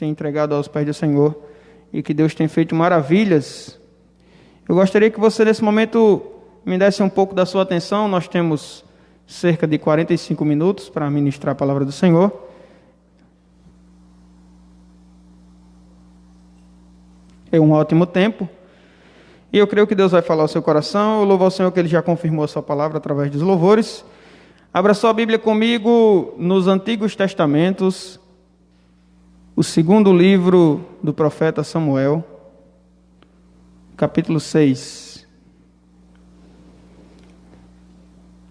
se entregado aos pés do Senhor e que Deus tem feito maravilhas. Eu gostaria que você nesse momento me desse um pouco da sua atenção. Nós temos cerca de 45 minutos para ministrar a palavra do Senhor. É um ótimo tempo. E eu creio que Deus vai falar ao seu coração. Eu louvo ao Senhor que Ele já confirmou a sua palavra através dos louvores. Abra sua Bíblia comigo nos Antigos Testamentos, o segundo livro do profeta Samuel, capítulo 6.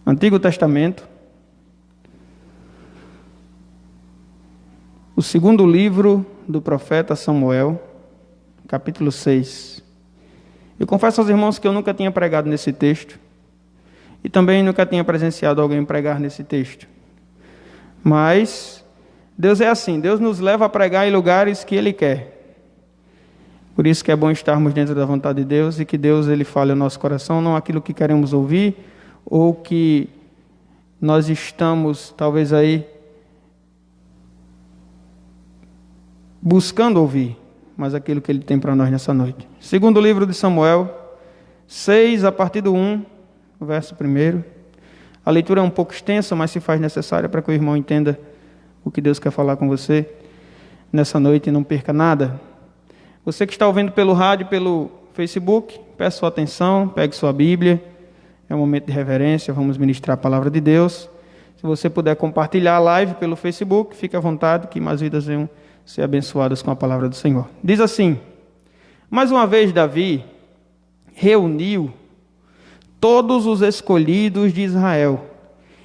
Antigo Testamento, o segundo livro do profeta Samuel, capítulo 6. Eu confesso aos irmãos que eu nunca tinha pregado nesse texto e também nunca tinha presenciado alguém pregar nesse texto. Mas Deus é assim, Deus nos leva a pregar em lugares que Ele quer. Por isso que é bom estarmos dentro da vontade de Deus e que Deus Ele fale ao nosso coração, não aquilo que queremos ouvir ou que nós estamos talvez aí buscando ouvir, mas aquilo que Ele tem para nós nessa noite. Segundo livro de Samuel, 6, a partir do 1, verso 1. A leitura é um pouco extensa, mas se faz necessária para que o irmão entenda o que Deus quer falar com você nessa noite e não perca nada. Você que está ouvindo pelo rádio, pelo Facebook, peço sua atenção, pegue sua Bíblia. É um momento de reverência, vamos ministrar a palavra de Deus. Se você puder compartilhar a live pelo Facebook, fique à vontade, que mais vidas venham ser abençoadas com a palavra do Senhor. Diz assim: mais uma vez Davi reuniu todos os escolhidos de Israel,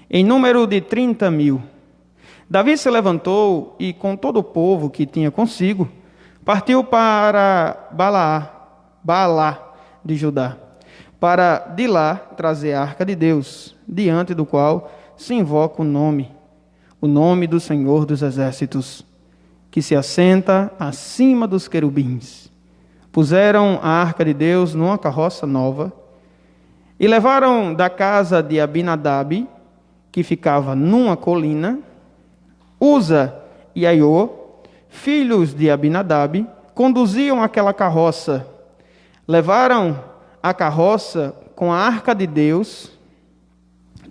em número de 30.000. Davi se levantou e, com todo o povo que tinha consigo, partiu para Baalá de Judá, para de lá trazer a arca de Deus, diante do qual se invoca o nome do Senhor dos Exércitos, que se assenta acima dos querubins. Puseram a arca de Deus numa carroça nova e levaram da casa de Abinadab, que ficava numa colina. Uza e Aiô, filhos de Abinadab, conduziam aquela carroça. Levaram a carroça com a arca de Deus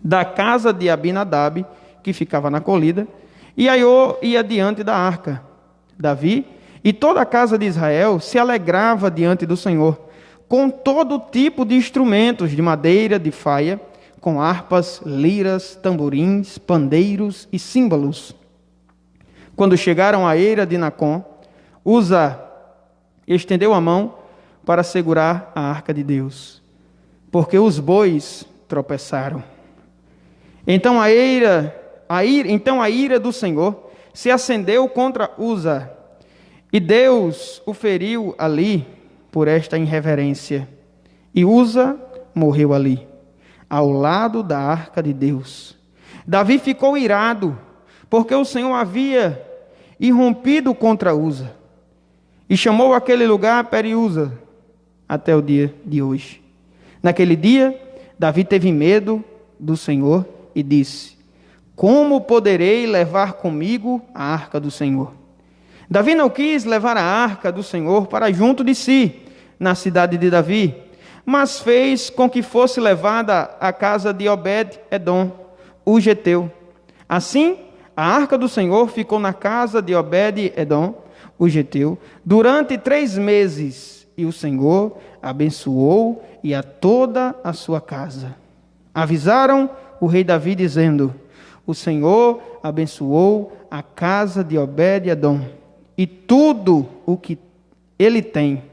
da casa de Abinadab, que ficava na colina, e Aiô ia diante da arca. Davi e toda a casa de Israel se alegrava diante do Senhor, com todo tipo de instrumentos de madeira, de faia, com harpas, liras, tamborins, pandeiros e símbolos. Quando chegaram à eira de Nacon, Uza estendeu a mão para segurar a arca de Deus, porque os bois tropeçaram. Então a ira do Senhor se acendeu contra Uza, e Deus o feriu ali por esta irreverência. E Uza morreu ali, ao lado da arca de Deus. Davi ficou irado, porque o Senhor havia irrompido contra Uza, e chamou aquele lugar Peri-Uza, até o dia de hoje. Naquele dia, Davi teve medo do Senhor e disse: como poderei levar comigo a arca do Senhor? Davi não quis levar a arca do Senhor para junto de si, na cidade de Davi, mas fez com que fosse levada à casa de Obed-Edom, o geteu. Assim, a arca do Senhor ficou na casa de Obed-Edom, o geteu, durante 3 meses, e o Senhor abençoou e a toda a sua casa. Avisaram o rei Davi, dizendo: o Senhor abençoou a casa de Obed-Edom e tudo o que ele tem,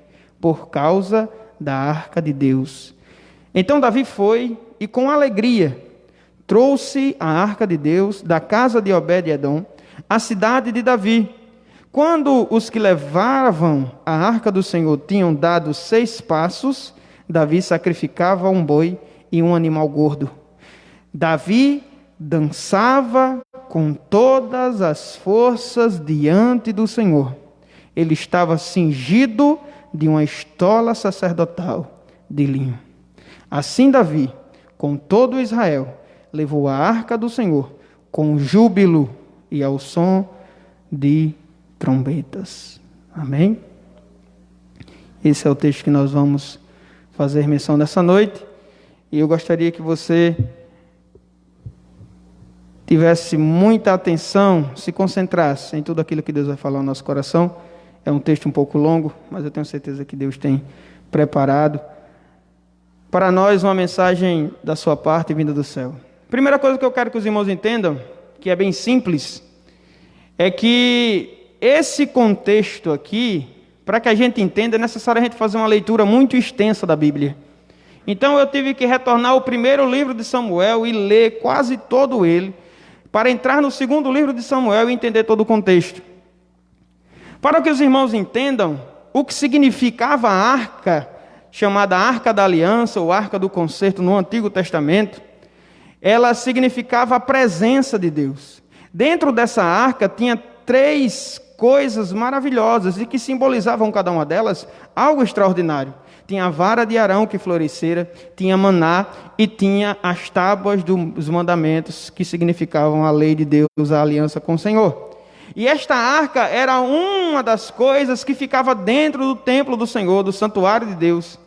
por causa da arca de Deus. Então Davi foi e com alegria trouxe a arca de Deus da casa de Obed-Edom à cidade de Davi. Quando os que levavam a arca do Senhor tinham dado 6 passos, Davi sacrificava um boi e um animal gordo. Davi dançava com todas as forças diante do Senhor. Ele estava cingido de uma estola sacerdotal de linho. Assim Davi, com todo Israel, levou a arca do Senhor com júbilo e ao som de trombetas. Amém? Esse é o texto que nós vamos fazer menção nessa noite. E eu gostaria que você tivesse muita atenção, se concentrasse em tudo aquilo que Deus vai falar no nosso coração. É um texto um pouco longo, mas eu tenho certeza que Deus tem preparado para nós uma mensagem da sua parte vinda do céu. Primeira coisa que eu quero que os irmãos entendam, que é bem simples, é que esse contexto aqui, para que a gente entenda, é necessário a gente fazer uma leitura muito extensa da Bíblia. Então eu tive que retornar ao primeiro livro de Samuel e ler quase todo ele, para entrar no segundo livro de Samuel e entender todo o contexto. Para que os irmãos entendam o que significava a arca, chamada Arca da Aliança ou Arca do Concerto no Antigo Testamento, ela significava a presença de Deus. Dentro dessa arca tinha 3 coisas maravilhosas e que simbolizavam cada uma delas algo extraordinário. Tinha a vara de Arão que florescera, tinha maná e tinha as tábuas dos mandamentos que significavam a lei de Deus, a aliança com o Senhor. E esta arca era uma das coisas que ficava dentro do templo do Senhor, do santuário de Deus.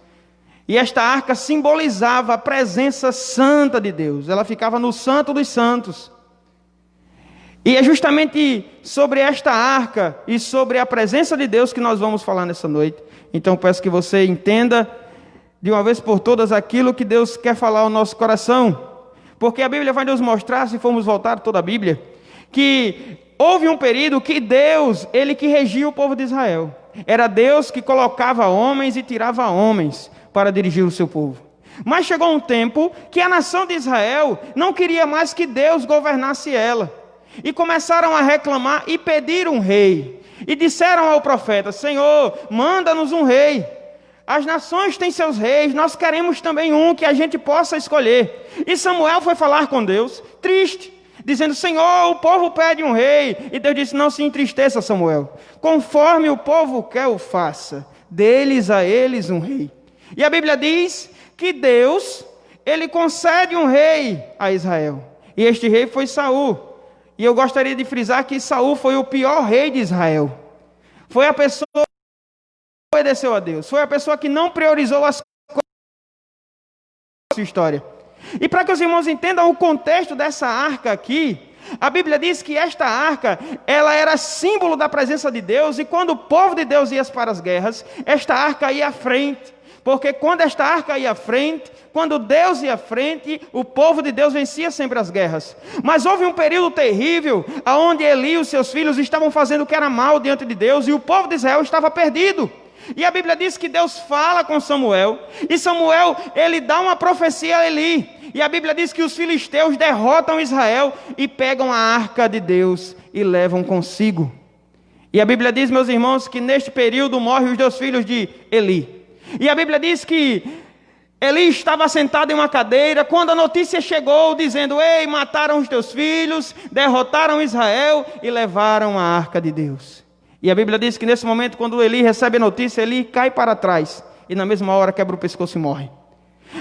E esta arca simbolizava a presença santa de Deus. Ela ficava no Santo dos Santos. E é justamente sobre esta arca e sobre a presença de Deus que nós vamos falar nessa noite. Então peço que você entenda de uma vez por todas aquilo que Deus quer falar ao nosso coração. Porque a Bíblia vai nos mostrar, se formos voltar toda a Bíblia, que houve um período que Deus, Ele que regia o povo de Israel. Era Deus que colocava homens e tirava homens para dirigir o seu povo. Mas chegou um tempo que a nação de Israel não queria mais que Deus governasse ela. E começaram a reclamar e pedir um rei. E disseram ao profeta: Senhor, manda-nos um rei. As nações têm seus reis, nós queremos também um que a gente possa escolher. E Samuel foi falar com Deus, triste, dizendo: Senhor, o povo pede um rei. E Deus disse: não se entristeça, Samuel. Conforme o povo quer, o faça. Deles a eles um rei. E a Bíblia diz que Deus, Ele concede um rei a Israel. E este rei foi Saul. E eu gostaria de frisar que Saul foi o pior rei de Israel. Foi a pessoa que não obedeceu a Deus. Foi a pessoa que não priorizou as coisas da sua história. E para que os irmãos entendam o contexto dessa arca aqui, a Bíblia diz que esta arca, ela era símbolo da presença de Deus, e quando o povo de Deus ia para as guerras, esta arca ia à frente. Porque quando esta arca ia à frente, quando Deus ia à frente, o povo de Deus vencia sempre as guerras. Mas houve um período terrível, onde Eli e os seus filhos estavam fazendo o que era mal diante de Deus, e o povo de Israel estava perdido. E a Bíblia diz que Deus fala com Samuel, e Samuel, ele dá uma profecia a Eli. E a Bíblia diz que os filisteus derrotam Israel e pegam a arca de Deus e levam consigo. E a Bíblia diz, meus irmãos, que neste período morrem os 2 filhos de Eli. E a Bíblia diz que Eli estava sentado em uma cadeira, quando a notícia chegou, dizendo: ei, mataram os teus filhos, derrotaram Israel e levaram a arca de Deus. E a Bíblia diz que nesse momento, quando Eli recebe a notícia, Eli cai para trás, e na mesma hora quebra o pescoço e morre.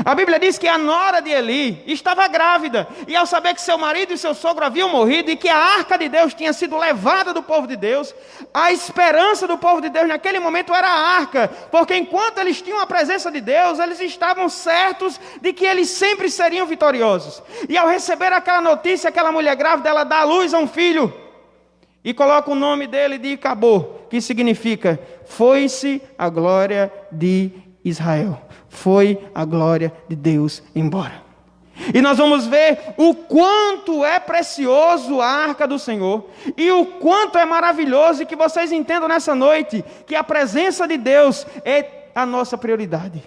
A Bíblia diz que a nora de Eli estava grávida, e ao saber que seu marido e seu sogro haviam morrido, e que a arca de Deus tinha sido levada do povo de Deus, a esperança do povo de Deus naquele momento era a arca, porque enquanto eles tinham a presença de Deus, eles estavam certos de que eles sempre seriam vitoriosos. E ao receber aquela notícia, aquela mulher grávida, ela dá à luz a um filho, e coloca o nome dele de Icabô, que significa: foi-se a glória de Israel. Foi a glória de Deus embora. E nós vamos ver o quanto é precioso a arca do Senhor, e o quanto é maravilhoso, e que vocês entendam nessa noite que a presença de Deus é a nossa prioridade.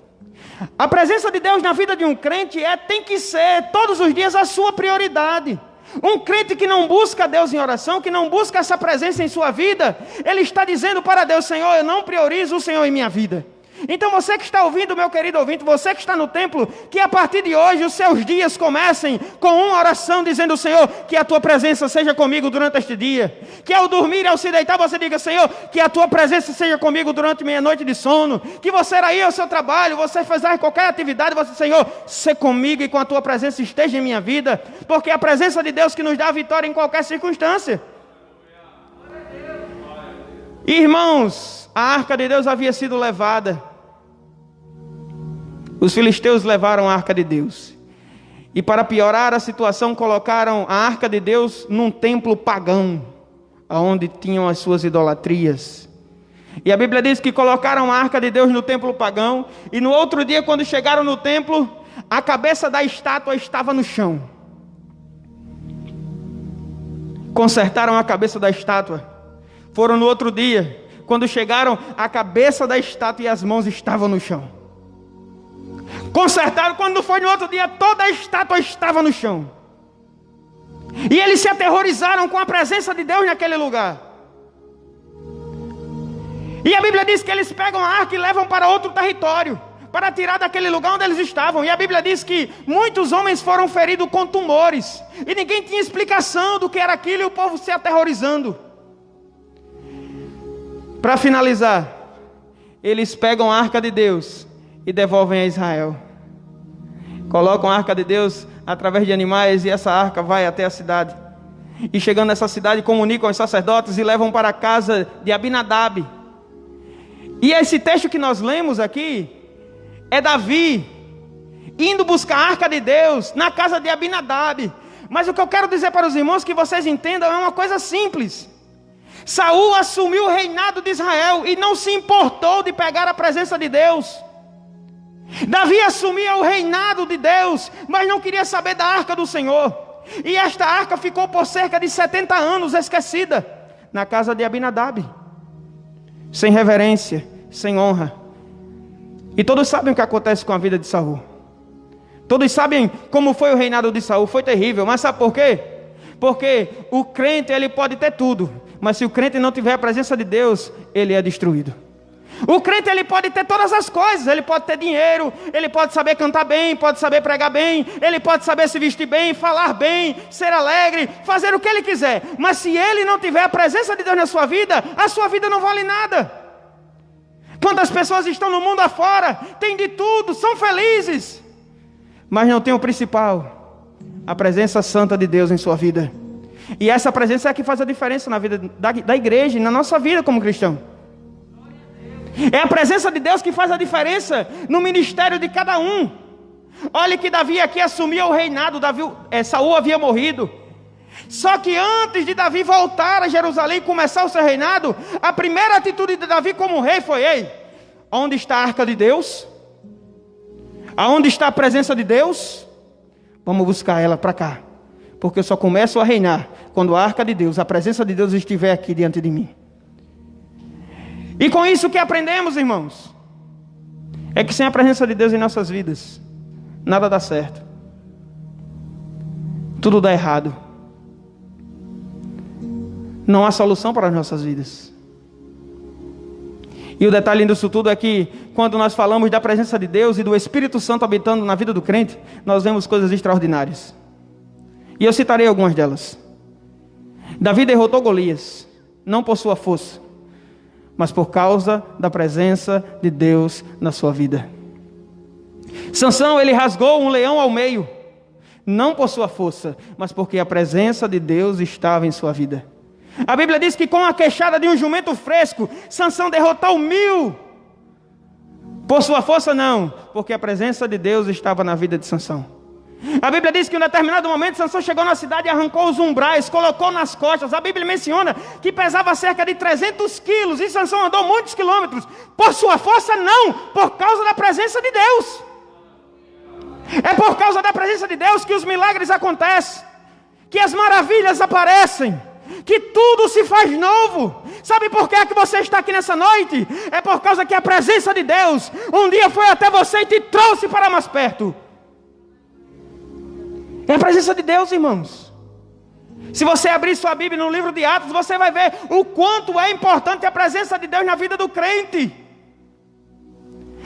A presença de Deus na vida de um crente tem que ser todos os dias a sua prioridade. Um crente que não busca Deus em oração, que não busca essa presença em sua vida, ele está dizendo para Deus: Senhor, eu não priorizo o Senhor em minha vida. Então você que está ouvindo, meu querido ouvinte, você que está no templo, que a partir de hoje os seus dias comecem com uma oração dizendo: Senhor, que a tua presença seja comigo durante este dia. Que ao dormir e ao se deitar você diga: Senhor, que a tua presença seja comigo durante minha noite de sono. Que você ir ao seu trabalho, você fazer qualquer atividade, você: Senhor, ser comigo e com a tua presença esteja em minha vida. Porque é a presença de Deus que nos dá a vitória em qualquer circunstância. Irmãos, a arca de Deus havia sido levada. Os filisteus levaram a arca de Deus. E para piorar a situação, colocaram a arca de Deus num templo pagão, onde tinham as suas idolatrias. E a Bíblia diz que colocaram a arca de Deus no templo pagão, e no outro dia, quando chegaram no templo, a cabeça da estátua estava no chão. Consertaram a cabeça da estátua. Foram no outro dia, quando chegaram, a cabeça da estátua e as mãos estavam no chão. Consertaram, quando foi no outro dia, toda a estátua estava no chão. E eles se aterrorizaram com a presença de Deus naquele lugar. E a Bíblia diz que eles pegam a arca e levam para outro território, para tirar daquele lugar onde eles estavam. E a Bíblia diz que muitos homens foram feridos com tumores, e ninguém tinha explicação do que era aquilo, e o povo se aterrorizando. Para finalizar, eles pegam a arca de Deus e devolvem a Israel. Colocam a arca de Deus através de animais, e essa arca vai até a cidade. E chegando nessa cidade, comunicam aos sacerdotes e levam para a casa de Abinadab. E esse texto que nós lemos aqui é Davi indo buscar a arca de Deus na casa de Abinadab. Mas o que eu quero dizer para os irmãos, que vocês entendam, é uma coisa simples. Saul assumiu o reinado de Israel e não se importou de pegar a presença de Deus. Davi assumia o reinado de Deus, mas não queria saber da arca do Senhor. E esta arca ficou por cerca de 70 anos esquecida na casa de Abinadab, sem reverência, sem honra. E todos sabem o que acontece com a vida de Saul. Todos sabem como foi o reinado de Saul. Foi terrível, mas sabe por quê? Porque o crente, ele pode ter tudo, mas se o crente não tiver a presença de Deus, ele é destruído. O crente, ele pode ter todas as coisas. Ele pode ter dinheiro, ele pode saber cantar bem, pode saber pregar bem, ele pode saber se vestir bem, falar bem, ser alegre, fazer o que ele quiser. Mas se ele não tiver a presença de Deus na sua vida, a sua vida não vale nada. Quantas pessoas estão no mundo afora, têm de tudo, são felizes, mas não tem o principal, a presença santa de Deus em sua vida. E essa presença é a que faz a diferença na vida da igreja e na nossa vida como cristão. É a presença de Deus que faz a diferença no ministério de cada um. Olha que Davi aqui assumia o reinado. Saul havia morrido. Só que antes de Davi voltar a Jerusalém e começar o seu reinado, a primeira atitude de Davi como rei foi: ei, onde está a arca de Deus? Aonde está a presença de Deus? Vamos buscar ela para cá, porque eu só começo a reinar quando a arca de Deus, a presença de Deus estiver aqui diante de mim. E com isso que aprendemos, irmãos, é que sem a presença de Deus em nossas vidas, nada dá certo, tudo dá errado, não há solução para as nossas vidas. E o detalhe disso tudo é que, quando nós falamos da presença de Deus e do Espírito Santo habitando na vida do crente, nós vemos coisas extraordinárias. E eu citarei algumas delas. Davi derrotou Golias, não por sua força, mas por causa da presença de Deus na sua vida. Sansão, ele rasgou um leão ao meio, não por sua força, mas porque a presença de Deus estava em sua vida. A Bíblia diz que com a queixada de um jumento fresco, Sansão derrotou 1000. Por sua força não, porque a presença de Deus estava na vida de Sansão. A Bíblia diz que em um determinado momento Sansão chegou na cidade e arrancou os umbrais, colocou nas costas. A Bíblia menciona que pesava cerca de 300 quilos e Sansão andou muitos quilômetros. Por sua força não, por causa da presença de Deus. É por causa da presença de Deus que os milagres acontecem, que as maravilhas aparecem, que tudo se faz novo. Sabe por que é que você está aqui nessa noite? É por causa que a presença de Deus um dia foi até você e te trouxe para mais perto. É a presença de Deus, irmãos. Se você abrir sua Bíblia no livro de Atos, você vai ver o quanto é importante a presença de Deus na vida do crente.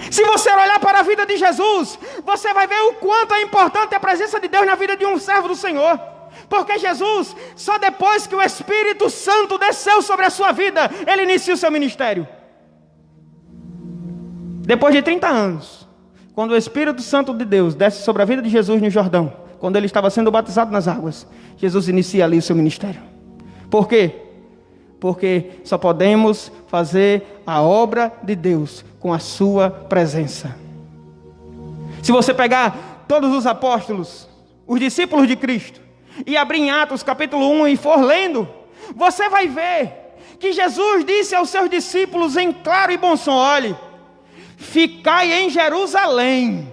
Se você olhar para a vida de Jesus, você vai ver o quanto é importante a presença de Deus na vida de um servo do Senhor. Porque Jesus, só depois que o Espírito Santo desceu sobre a sua vida, ele inicia o seu ministério. Depois de 30 anos, quando o Espírito Santo de Deus desce sobre a vida de Jesus no Jordão, quando ele estava sendo batizado nas águas, Jesus inicia ali o seu ministério. Por quê? porque só podemos fazer a obra de Deus com a sua presença. Se você pegar todos os apóstolos, os discípulos de Cristo, e abrir em Atos capítulo 1 e for lendo, você vai ver que Jesus disse aos seus discípulos em claro e bom som: olhe, ficai em Jerusalém,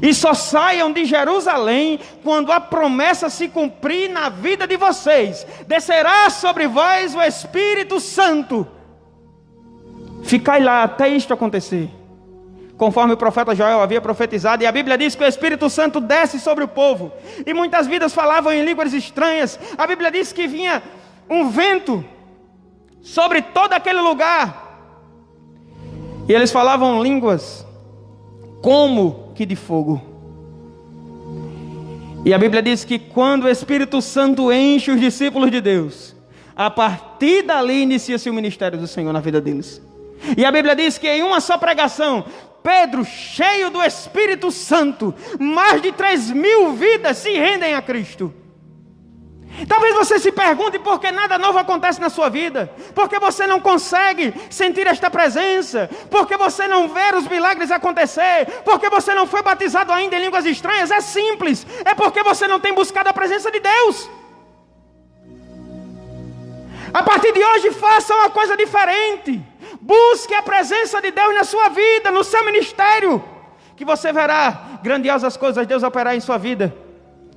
e só saiam de Jerusalém quando a promessa se cumprir na vida de vocês. Descerá sobre vós o Espírito Santo. Ficai lá até isto acontecer, conforme o profeta Joel havia profetizado. E a Bíblia diz que o Espírito Santo desce sobre o povo, e muitas vidas falavam em línguas estranhas. A Bíblia diz que vinha um vento sobre todo aquele lugar, e eles falavam línguas como que de fogo. E a Bíblia diz que quando o Espírito Santo enche os discípulos de Deus, a partir dali inicia-se o ministério do Senhor na vida deles. E a Bíblia diz que em uma só pregação, Pedro, cheio do Espírito Santo, mais de 3.000 vidas se rendem a Cristo. Talvez você se pergunte por que nada novo acontece na sua vida, porque você não consegue sentir esta presença, porque você não vê os milagres acontecer, porque você não foi batizado ainda em línguas estranhas. É simples, é porque você não tem buscado a presença de Deus. A partir de hoje, faça uma coisa diferente. Busque a presença de Deus na sua vida, no seu ministério, que você verá grandiosas coisas Deus operar em sua vida,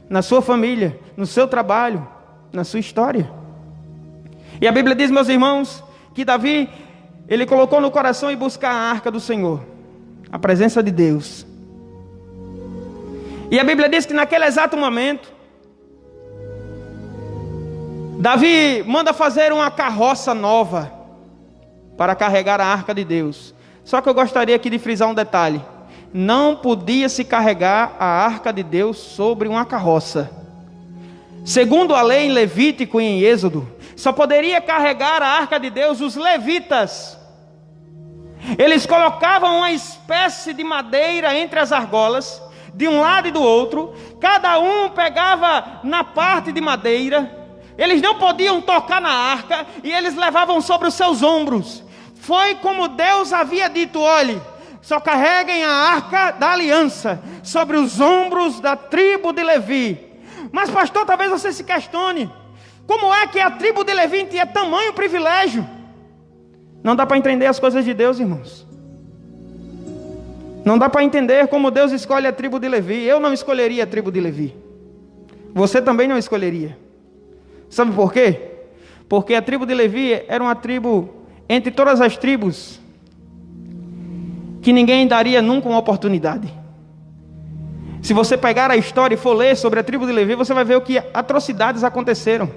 na sua família, no seu trabalho, na sua história. E a Bíblia diz, meus irmãos, que Davi, ele colocou no coração em buscar a arca do Senhor, a presença de Deus. E a Bíblia diz que naquele exato momento, Davi manda fazer uma carroça nova para carregar a arca de Deus. Só que eu gostaria aqui de frisar um detalhe: não podia se carregar a arca de Deus sobre uma carroça. Segundo a lei em Levítico e em Êxodo, só poderia carregar a arca de Deus os levitas. Eles colocavam uma espécie de madeira entre as argolas, de um lado e do outro. Cada um pegava na parte de madeira. Eles não podiam tocar na arca, e eles levavam sobre os seus ombros. Foi como Deus havia dito: olhe, só carreguem a arca da aliança sobre os ombros da tribo de Levi. Mas pastor, talvez você se questione: como é que a tribo de Levi tinha tamanho privilégio? Não dá para entender as coisas de Deus, irmãos. Não dá para entender como Deus escolhe a tribo de Levi. Eu não escolheria a tribo de Levi. Você também não escolheria. Sabe por quê? Porque a tribo de Levi era uma tribo, entre todas as tribos, que ninguém daria nunca uma oportunidade. Se você pegar a história e for ler sobre a tribo de Levi, você vai ver o que atrocidades aconteceram.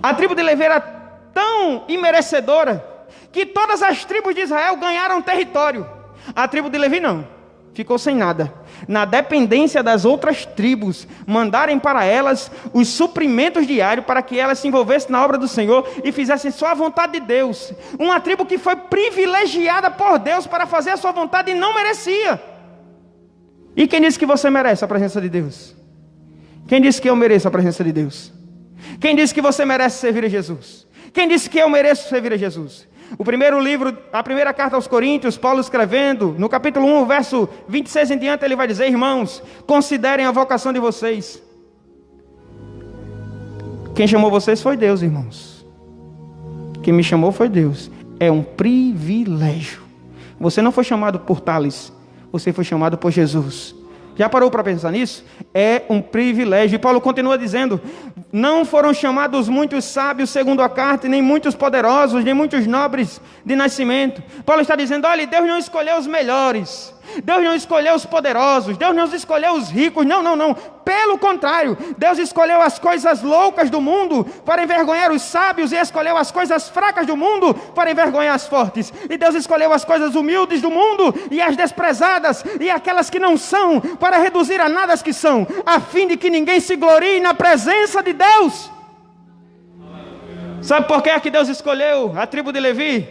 A tribo de Levi era tão imerecedora que todas as tribos de Israel ganharam território. A tribo de Levi não, ficou sem nada, na dependência das outras tribos mandarem para elas os suprimentos diários, para que elas se envolvessem na obra do Senhor e fizessem só a vontade de Deus. Uma tribo que foi privilegiada por Deus para fazer a sua vontade e não merecia. E quem disse que você merece a presença de Deus? Quem disse que eu mereço a presença de Deus? Quem disse que você merece servir a Jesus? Quem disse que eu mereço servir a Jesus? O primeiro livro, a primeira carta aos Coríntios, Paulo escrevendo, no capítulo 1, verso 26 em diante, ele vai dizer: irmãos, considerem a vocação de vocês. Quem chamou vocês foi Deus, irmãos. Quem me chamou foi Deus. É um privilégio. Você não foi chamado por Tales, você foi chamado por Jesus. Já parou para pensar nisso? É um privilégio. E Paulo continua dizendo: não foram chamados muitos sábios segundo a carta, nem muitos poderosos, nem muitos nobres de nascimento. Paulo está dizendo: olha, Deus não escolheu os melhores, Deus não escolheu os poderosos, Deus não escolheu os ricos, não. Pelo contrário, Deus escolheu as coisas loucas do mundo para envergonhar os sábios, e escolheu as coisas fracas do mundo para envergonhar as fortes. E Deus escolheu as coisas humildes do mundo e as desprezadas e aquelas que não são, para reduzir a nada as que são, a fim de que ninguém se glorie na presença de Deus. Sabe por que é que Deus escolheu a tribo de Levi?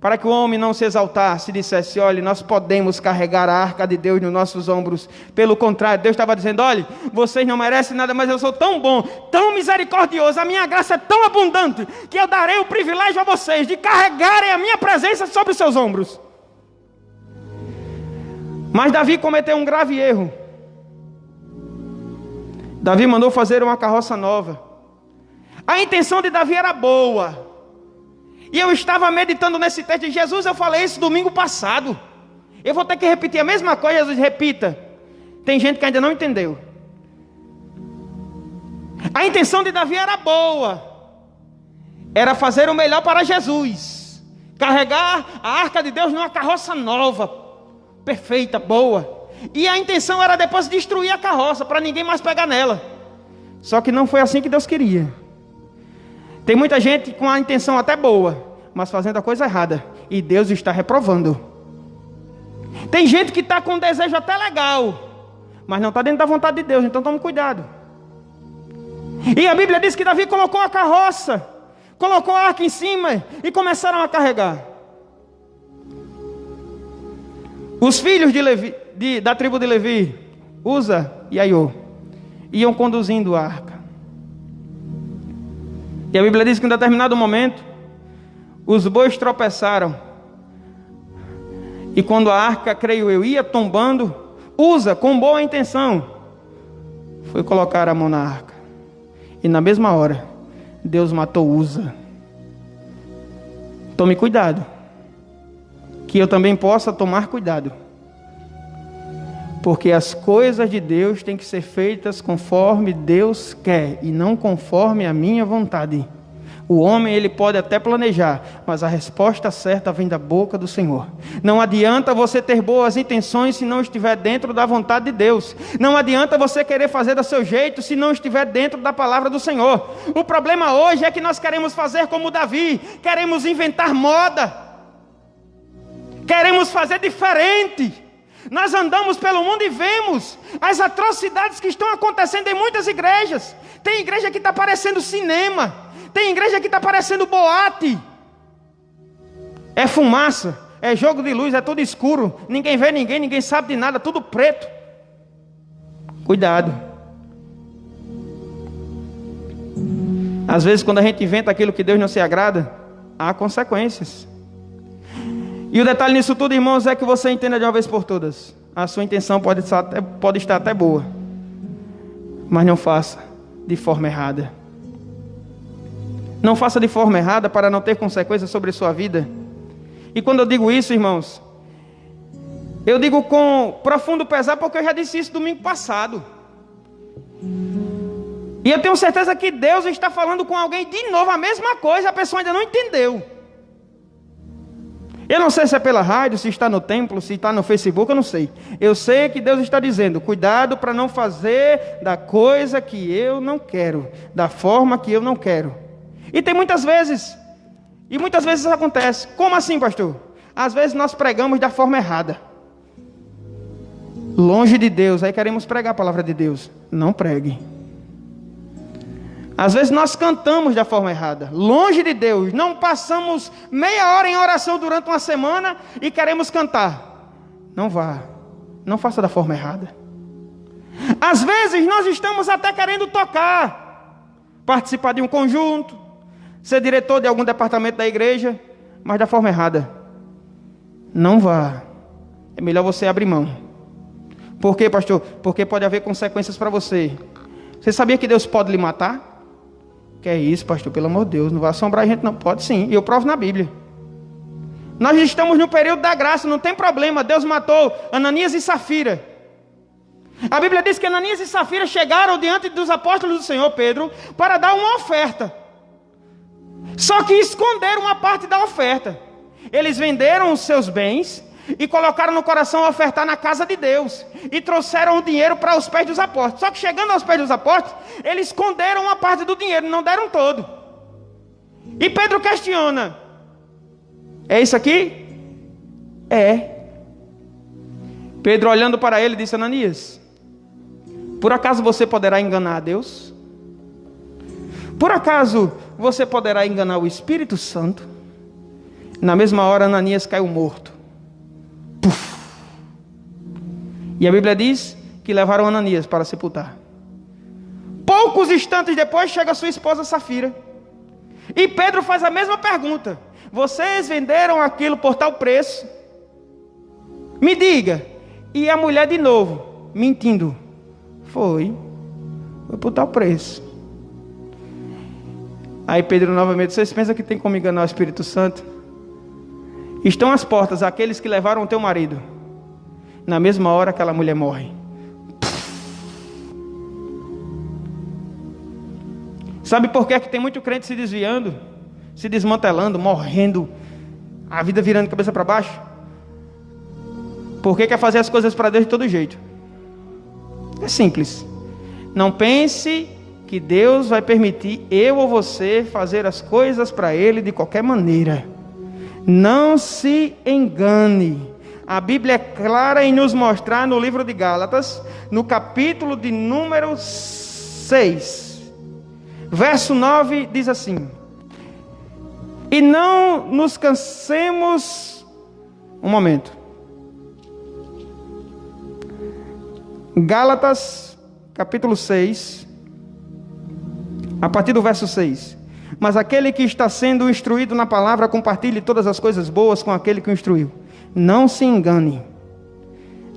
para que o homem não se exaltasse e dissesse: olha, nós podemos carregar a arca de Deus nos nossos ombros. Pelo contrário, Deus estava dizendo: olha, vocês não merecem nada, mas eu sou tão bom, tão misericordioso, a minha graça é tão abundante, que eu darei o privilégio a vocês de carregarem a minha presença sobre os seus ombros. Mas Davi cometeu um grave erro. Davi mandou fazer uma carroça nova. A intenção de Davi era boa. E eu estava meditando nesse texto de Jesus, eu falei isso domingo passado. Eu vou ter que repetir a mesma coisa. Jesus, repita. Tem gente que ainda não entendeu. A intenção de Davi era boa. Era fazer o melhor para Jesus. Carregar a arca de Deus numa carroça nova. Perfeita, boa. E a intenção era depois destruir a carroça, para ninguém mais pegar nela. Só que não foi assim que Deus queria. Tem muita gente com a intenção até boa, mas fazendo a coisa errada, e Deus está reprovando. Tem gente que está com um desejo até legal, mas não está dentro da vontade de Deus, então tome cuidado. E a Bíblia diz que Davi colocou a carroça, colocou a arca em cima, e começaram a carregar. Os filhos de Levi, da tribo de Levi, Uza e Aiô, iam conduzindo a arca. E a Bíblia diz que em determinado momento, os bois tropeçaram. E quando a arca, creio eu, ia tombando, Uza, com boa intenção, foi colocar a mão na arca. E na mesma hora, Deus matou Uza. Tome cuidado, que eu também possa tomar cuidado. Porque as coisas de Deus têm que ser feitas conforme Deus quer e não conforme a minha vontade. O homem, ele pode até planejar, mas a resposta certa vem da boca do Senhor. Não adianta você ter boas intenções se não estiver dentro da vontade de Deus. Não adianta você querer fazer do seu jeito se não estiver dentro da palavra do Senhor. O problema hoje é que nós queremos fazer como Davi, queremos inventar moda, queremos fazer diferente. Nós andamos pelo mundo e vemos as atrocidades que estão acontecendo em muitas igrejas. Tem igreja que está parecendo cinema. Tem igreja que está parecendo boate. É fumaça, é jogo de luz, é tudo escuro. Ninguém vê ninguém, ninguém sabe de nada, tudo preto. Cuidado. Às vezes quando a gente inventa aquilo que Deus não se agrada, há consequências. E o detalhe nisso tudo, irmãos, é que você entenda de uma vez por todas. A sua intenção pode estar até boa, mas não faça de forma errada. Não faça de forma errada para não ter consequências sobre a sua vida. E quando eu digo isso, irmãos, eu digo com profundo pesar, porque eu já disse isso domingo passado. E eu tenho certeza que Deus está falando com alguém de novo a mesma coisa, a pessoa ainda não entendeu. Eu não sei se é pela rádio, se está no templo, se está no Facebook, eu não sei. Eu sei que Deus está dizendo: cuidado para não fazer da coisa que eu não quero, da forma que eu não quero. E tem muitas vezes isso acontece. Como assim, pastor? Às vezes nós pregamos da forma errada, longe de Deus, aí queremos pregar a palavra de Deus. Não pregue. Às vezes nós cantamos da forma errada, longe de Deus. Não passamos meia hora em oração durante uma semana e queremos cantar. Não vá, não faça da forma errada. Às vezes nós estamos até querendo tocar, participar de um conjunto, ser diretor de algum departamento da igreja, mas da forma errada. Não vá. É melhor você abrir mão. Por quê, pastor? Porque pode haver consequências para você. Você sabia que Deus pode lhe matar? Que é isso, pastor? Pelo amor de Deus, não vai assombrar a gente não. Pode sim, e eu provo na Bíblia. Nós estamos no período da graça, não tem problema. Deus matou Ananias e Safira. A Bíblia diz que Ananias e Safira chegaram diante dos apóstolos do Senhor, Pedro, para dar uma oferta. Só que esconderam uma parte da oferta. Eles venderam os seus bens e colocaram no coração a ofertar na casa de Deus, e trouxeram o dinheiro para os pés dos apóstolos. Só que chegando aos pés dos apóstolos, eles esconderam uma parte do dinheiro, não deram todo. E Pedro questiona: é isso aqui? É. Pedro, olhando para ele, disse: Ananias, por acaso você poderá enganar a Deus? Por acaso você poderá enganar o Espírito Santo? Na mesma hora, Ananias caiu morto. Puf. E a Bíblia diz que levaram Ananias para sepultar. Poucos instantes depois, chega sua esposa Safira. E Pedro faz a mesma pergunta: vocês venderam aquilo por tal preço? Me diga. E a mulher de novo, mentindo: foi por tal preço. Aí Pedro novamente: vocês pensam que tem como enganar o Espírito Santo? Estão às portas aqueles que levaram o teu marido. Na mesma hora aquela mulher morre. Sabe por que tem muito crente se desviando, se desmantelando, morrendo, a vida virando cabeça para baixo? Porque quer fazer as coisas para Deus de todo jeito. É simples. Não pense que Deus vai permitir eu ou você fazer as coisas para Ele de qualquer maneira. Não se engane. A Bíblia é clara em nos mostrar no livro de Gálatas, no capítulo de número 6. Verso 9 diz assim: e não nos cansemos. Um momento. Gálatas, capítulo 6, a partir do verso 6. Mas aquele que está sendo instruído na palavra, compartilhe todas as coisas boas com aquele que o instruiu. Não se engane.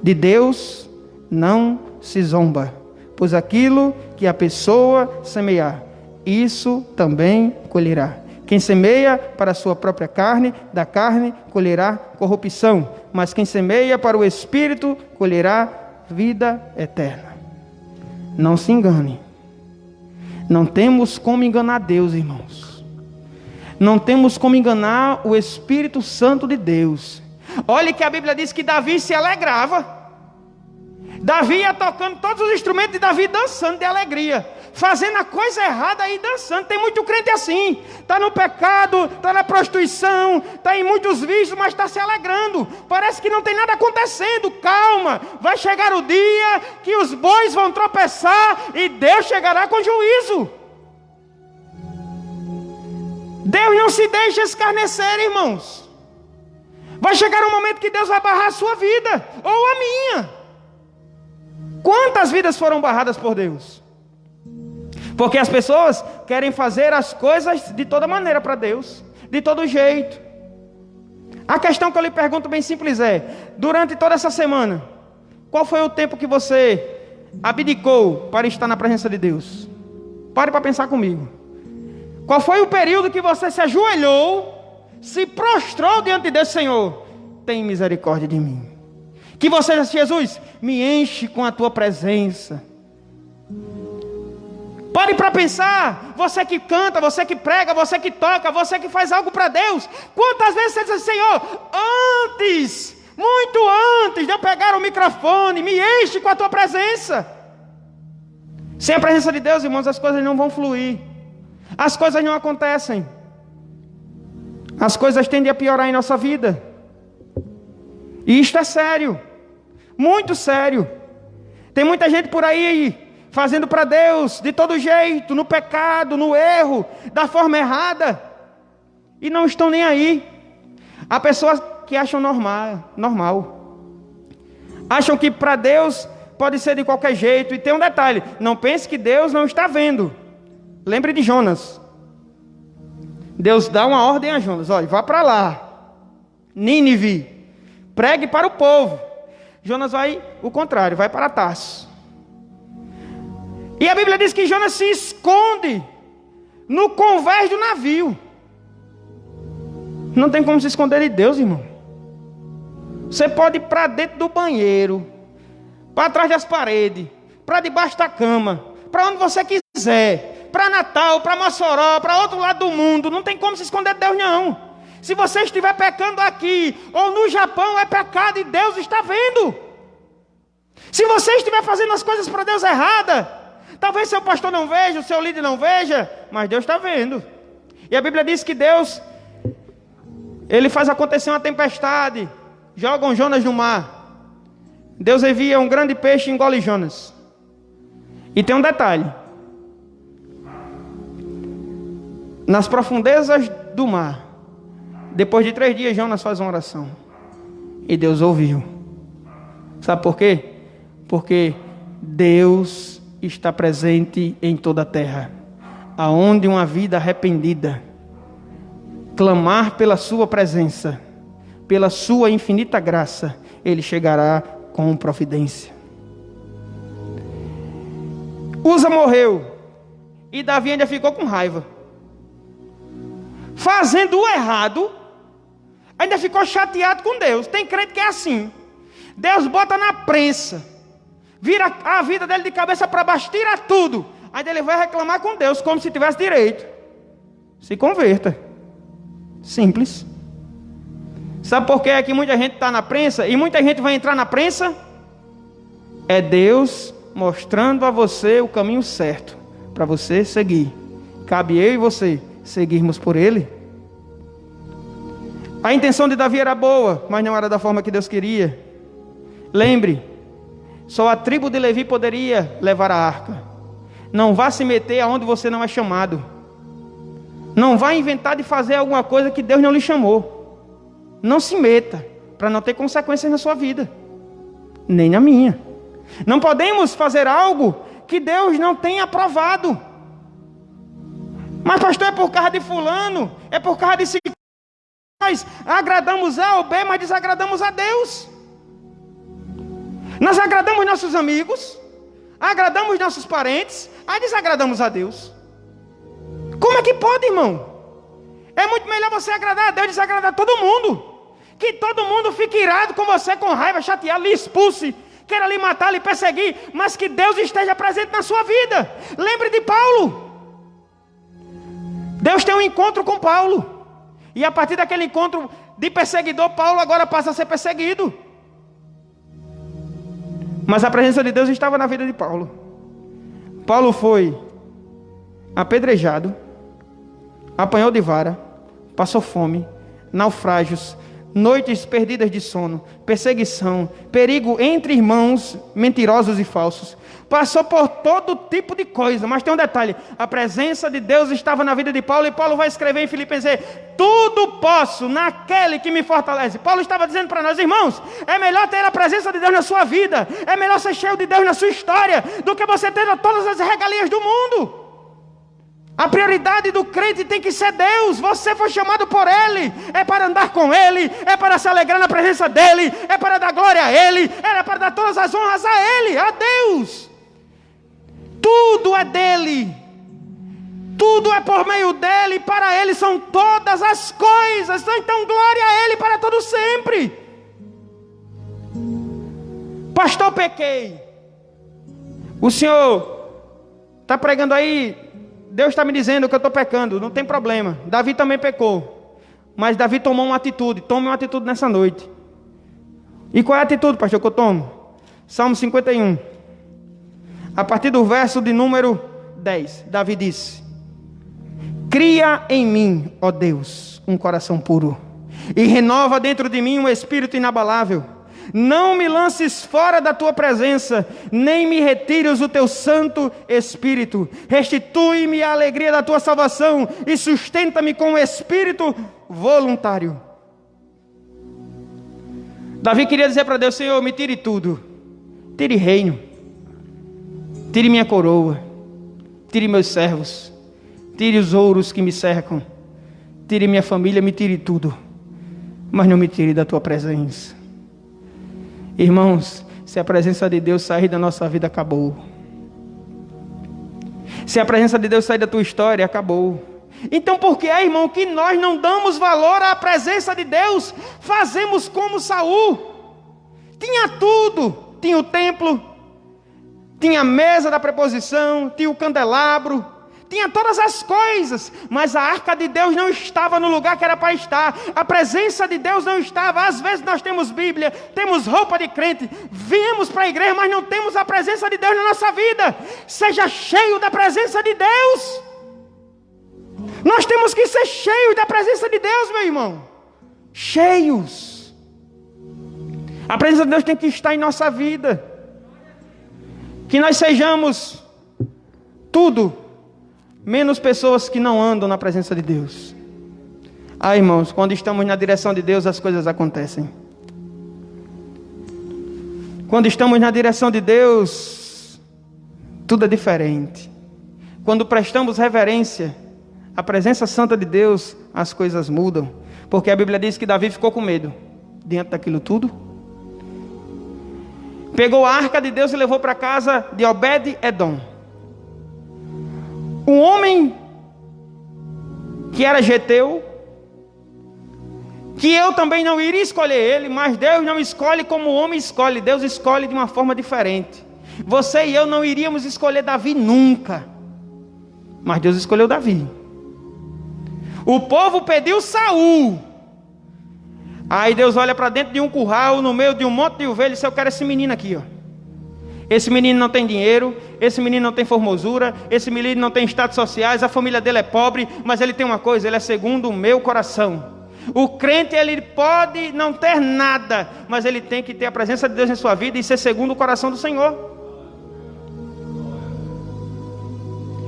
De Deus não se zomba, pois aquilo que a pessoa semear, isso também colherá. Quem semeia para a sua própria carne, da carne colherá corrupção. Mas quem semeia para o Espírito, colherá vida eterna. Não se engane. Não temos como enganar Deus, irmãos. Não temos como enganar o Espírito Santo de Deus. Olhe que a Bíblia diz que Davi se alegrava. Davi ia tocando todos os instrumentos de Davi, dançando de alegria, fazendo a coisa errada e dançando. Tem muito crente assim, está no pecado, está na prostituição, está em muitos vícios, mas está se alegrando. Parece que não tem nada acontecendo. Calma, vai chegar o dia que os bois vão tropeçar e Deus chegará com juízo. Deus não se deixa escarnecer, irmãos. Vai chegar um momento que Deus vai barrar a sua vida, ou a minha. Quantas vidas foram barradas por Deus? Porque as pessoas querem fazer as coisas de toda maneira para Deus, de todo jeito. A questão que eu lhe pergunto bem simples é: durante toda essa semana, qual foi o tempo que você abdicou para estar na presença de Deus? Pare para pensar comigo. Qual foi o período que você se ajoelhou, se prostrou diante de Deus? Senhor, tem misericórdia de mim. Que você disse: Jesus, me enche com a tua presença. Pare para pensar. Você que canta, você que prega, você que toca, você que faz algo para Deus. Quantas vezes você diz: Senhor, antes, muito antes de eu pegar o microfone, me enche com a tua presença. Sem a presença de Deus, irmãos, as coisas não vão fluir. As coisas não acontecem. As coisas tendem a piorar em nossa vida. E isto é sério. Muito sério. Tem muita gente por aí fazendo para Deus de todo jeito, no pecado, no erro, da forma errada, e não estão nem aí. Há pessoas que acham normal. Acham que para Deus pode ser de qualquer jeito. E tem um detalhe: não pense que Deus não está vendo. Lembre de Jonas. Deus dá uma ordem a Jonas: olha, vá para lá, Nínive, pregue para o povo. Jonas vai o contrário, vai para Tarso. E a Bíblia diz que Jonas se esconde no convés do navio. Não tem como se esconder de Deus, irmão. Você pode ir para dentro do banheiro, para trás das paredes, para debaixo da cama, para onde você quiser, para Natal, para Mossoró, para outro lado do mundo. Não tem como se esconder de Deus, não. Se você estiver pecando aqui ou no Japão, é pecado e Deus está vendo. Se você estiver fazendo as coisas para Deus errada, talvez seu pastor não veja, o seu líder não veja, mas Deus está vendo. E a Bíblia diz que Deus, Ele faz acontecer uma tempestade, jogam Jonas no mar. Deus envia um grande peixe e engole Jonas. E tem um detalhe: nas profundezas do mar, Depois de 3 dias, Jonas faz uma oração. E Deus ouviu. Sabe por quê? Porque Deus está presente em toda a terra. Aonde uma vida arrependida clamar pela sua presença, pela sua infinita graça, Ele chegará com providência. Uza morreu. E Davi ainda ficou com raiva. Fazendo o errado, ainda ficou chateado com Deus. Tem crente que é assim. Deus bota na prensa, vira a vida dele de cabeça para baixo, tira tudo. Aí ele vai reclamar com Deus como se tivesse direito. Se converta. Simples. Sabe por que é que muita gente está na prensa e muita gente vai entrar na prensa? É Deus mostrando a você o caminho certo para você seguir. Cabe eu e você seguirmos por Ele. A intenção de Davi era boa, mas não era da forma que Deus queria. Lembre, só a tribo de Levi poderia levar a arca. Não vá se meter aonde você não é chamado. Não vá inventar de fazer alguma coisa que Deus não lhe chamou. Não se meta, para não ter consequências na sua vida, nem na minha. Não podemos fazer algo que Deus não tenha aprovado. Mas pastor, é por causa de fulano, é por causa de si. Nós agradamos A ou B, mas desagradamos a Deus. Nós agradamos nossos amigos, agradamos nossos parentes, aí desagradamos a Deus. Como é que pode, irmão? É muito melhor você agradar a Deus e desagradar todo mundo. Que todo mundo fique irado com você, com raiva, chateado, lhe expulse, queira lhe matar, lhe perseguir, mas que Deus esteja presente na sua vida. Lembre de Paulo. Deus tem um encontro com Paulo. E a partir daquele encontro de perseguidor, Paulo agora passa a ser perseguido. Mas a presença de Deus estava na vida de Paulo. Paulo foi apedrejado, apanhou de vara, passou fome, naufrágios, noites perdidas de sono, perseguição, perigo entre irmãos mentirosos e falsos. Passou por todo tipo de coisa, mas tem um detalhe: a presença de Deus estava na vida de Paulo, e Paulo vai escrever em Filipenses: tudo posso naquele que me fortalece. Paulo estava dizendo para nós, irmãos, é melhor ter a presença de Deus na sua vida, é melhor ser cheio de Deus na sua história, do que você ter todas as regalias do mundo. A prioridade do crente tem que ser Deus. Você foi chamado por Ele, é para andar com Ele, é para se alegrar na presença dEle, é para dar glória a Ele, é para dar todas as honras a Ele, a Deus. Tudo é dEle, tudo é por meio dEle, para Ele são todas as coisas. Então glória a Ele para todo sempre. Pastor, pequei. O senhor está pregando aí, Deus está me dizendo que eu estou pecando, não tem problema. Davi também pecou, mas Davi tomou uma atitude. Tome uma atitude nessa noite. E qual é a atitude, pastor, que eu tomo? Salmo 51, a partir do verso de número 10, Davi disse: cria em mim, ó Deus, um coração puro, e renova dentro de mim um espírito inabalável. Não me lances fora da tua presença, nem me retires o teu santo espírito. Restitui-me a alegria da tua salvação e sustenta-me com o espírito voluntário. Davi queria dizer para Deus: Senhor, me tire tudo. Tire reino, tire minha coroa, tire meus servos, tire os ouros que me cercam, tire minha família, me tire tudo, mas não me tire da tua presença. Irmãos, se a presença de Deus sair da nossa vida, acabou. Se a presença de Deus sair da tua história, acabou. Então por que é, irmão, que nós não damos valor à presença de Deus? Fazemos como Saul. Tinha tudo. Tinha o templo, tinha a mesa da preposição, tinha o candelabro, tinha todas as coisas, mas a arca de Deus não estava no lugar que era para estar. A presença de Deus não estava. Às vezes nós temos Bíblia, temos roupa de crente, viemos para a igreja, mas não temos a presença de Deus na nossa vida. Seja cheio da presença de Deus. Nós temos que ser cheios da presença de Deus, meu irmão. Cheios. A presença de Deus tem que estar em nossa vida. Que nós sejamos tudo menos pessoas que não andam na presença de Deus. Ah, irmãos, quando estamos na direção de Deus, as coisas acontecem. Quando estamos na direção de Deus, tudo é diferente. Quando prestamos reverência à presença santa de Deus, as coisas mudam. Porque a Bíblia diz que Davi ficou com medo diante daquilo tudo. Pegou a arca de Deus e levou para a casa de Obed-Edom. Um homem que era geteu, que eu também não iria escolher ele, mas Deus não escolhe como o homem escolhe, Deus escolhe de uma forma diferente. Você e eu não iríamos escolher Davi nunca, mas Deus escolheu Davi. O povo pediu Saul. Aí Deus olha para dentro de um curral, no meio de um monte de ovelhas, e diz: eu quero esse menino aqui, ó. Esse menino não tem dinheiro, esse menino não tem formosura, esse menino não tem status sociais, a família dele é pobre, mas ele tem uma coisa, ele é segundo o meu coração. O crente, ele pode não ter nada, mas ele tem que ter a presença de Deus em sua vida e ser segundo o coração do Senhor.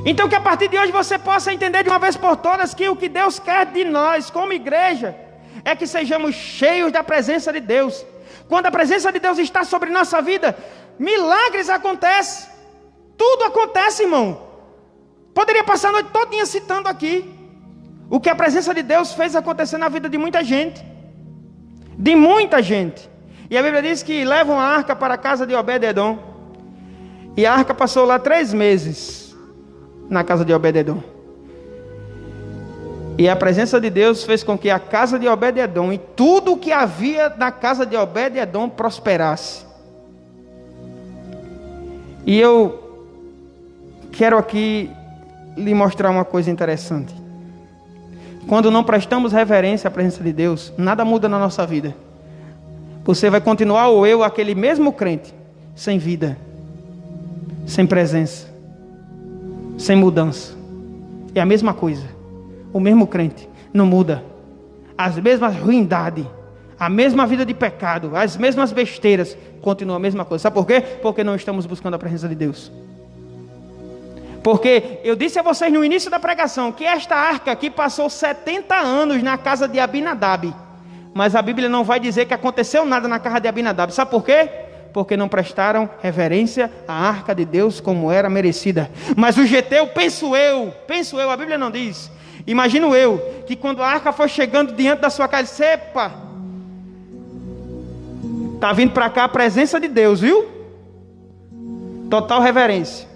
Então que a partir de hoje você possa entender de uma vez por todas que o que Deus quer de nós como igreja é que sejamos cheios da presença de Deus. Quando a presença de Deus está sobre nossa vida, milagres acontecem. Tudo acontece, irmão. Poderia passar a noite todinha citando aqui o que a presença de Deus fez acontecer na vida de muita gente. De muita gente. E a Bíblia diz que levam a arca para a casa de Obed-Edom. E a arca passou lá 3 meses na casa de Obed-Edom. E a presença de Deus fez com que a casa de Obed-Edom e tudo o que havia na casa de Obed-Edom prosperasse. E eu quero aqui lhe mostrar uma coisa interessante. Quando não prestamos reverência à presença de Deus, nada muda na nossa vida. Você vai continuar, ou eu, aquele mesmo crente, sem vida, sem presença, sem mudança. É a mesma coisa. O mesmo crente não muda. As mesmas ruindades, a mesma vida de pecado, as mesmas besteiras, continua a mesma coisa. Sabe por quê? Porque não estamos buscando a presença de Deus. Porque eu disse a vocês no início da pregação que esta arca aqui passou 70 anos na casa de Abinadab. Mas a Bíblia não vai dizer que aconteceu nada na casa de Abinadab. Sabe por quê? Porque não prestaram reverência à arca de Deus como era merecida. Mas o geteu, penso eu, a Bíblia não diz. Imagino eu, que quando a arca foi chegando diante da sua casa, disse: epa, está vindo para cá a presença de Deus, viu? Total reverência.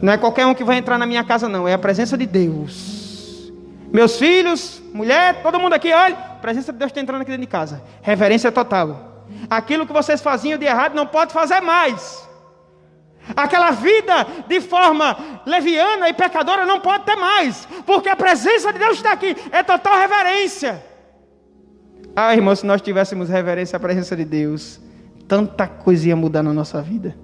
Não é qualquer um que vai entrar na minha casa, não. É a presença de Deus. Meus filhos, mulher, todo mundo aqui, olha. A presença de Deus está entrando aqui dentro de casa. Reverência total. Aquilo que vocês faziam de errado não pode fazer mais. Aquela vida de forma leviana e pecadora não pode ter mais. Porque a presença de Deus está aqui. É total reverência. Ah, irmão, se nós tivéssemos reverência à presença de Deus, tanta coisa ia mudar na nossa vida.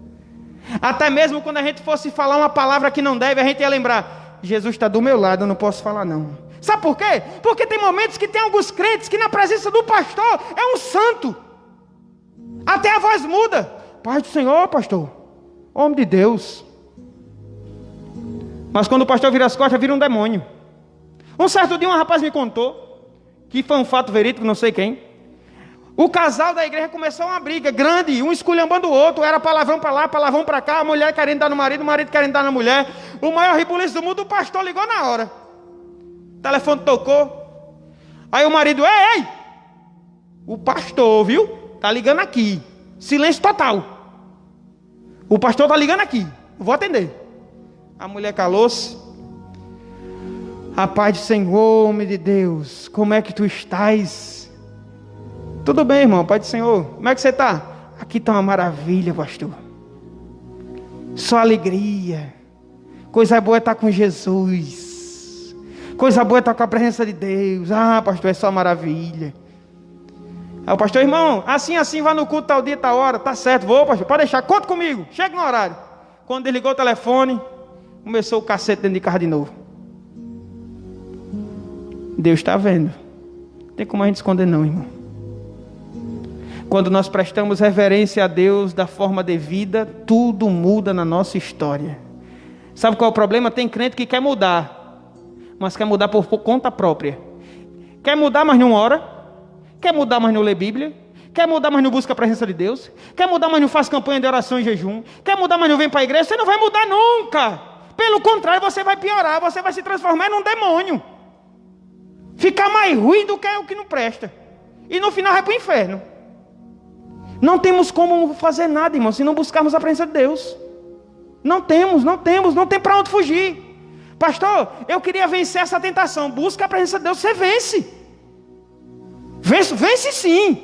Até mesmo quando a gente fosse falar uma palavra que não deve, a gente ia lembrar: Jesus está do meu lado, eu não posso falar não. Sabe por quê? Porque tem momentos que tem alguns crentes que na presença do pastor é um santo. Até a voz muda. Pai do Senhor, pastor, homem de Deus. Mas quando o pastor vira as costas, vira um demônio. Um certo dia um rapaz me contou, que foi um fato verídico, não sei quem. O casal da igreja começou uma briga grande, um esculhambando o outro, era palavrão para lá, palavrão para cá, a mulher querendo dar no marido, o marido querendo dar na mulher. O maior rebuliço do mundo, o pastor ligou na hora. O telefone tocou. Aí o marido: ei, o pastor, viu? Tá ligando aqui. Silêncio total. O pastor tá ligando aqui, vou atender. A mulher calou-se. A paz do Senhor, homem de Deus, como é que tu estás? Tudo bem, irmão, Pai do Senhor, como é que você está? Aqui está uma maravilha, pastor. Só alegria. Coisa boa é estar com Jesus. Coisa boa é estar com a presença de Deus. Ah, pastor, é só maravilha. Aí o pastor: irmão, assim, vai no culto tal dia, tal hora. Tá certo, vou, pastor, pode deixar, conta comigo, chega no horário. Quando desligou o telefone, começou o cacete dentro de casa de novo. Deus está vendo. Não tem como a gente esconder não, irmão. Quando nós prestamos reverência a Deus da forma devida, tudo muda na nossa história. Sabe qual é o problema? Tem crente que quer mudar, mas quer mudar por conta própria. Quer mudar, mas não ora. Quer mudar, mas não lê Bíblia. Quer mudar, mas não busca a presença de Deus. Quer mudar, mas não faz campanha de oração e jejum. Quer mudar, mas não vem para a igreja. Você não vai mudar nunca. Pelo contrário, você vai piorar. Você vai se transformar num demônio. Ficar mais ruim do que o que não presta. E no final vai para o inferno. Não temos como fazer nada, irmão, se não buscarmos a presença de Deus. Não tem para onde fugir. Pastor, eu queria vencer essa tentação. Busca a presença de Deus, você vence. Vence sim.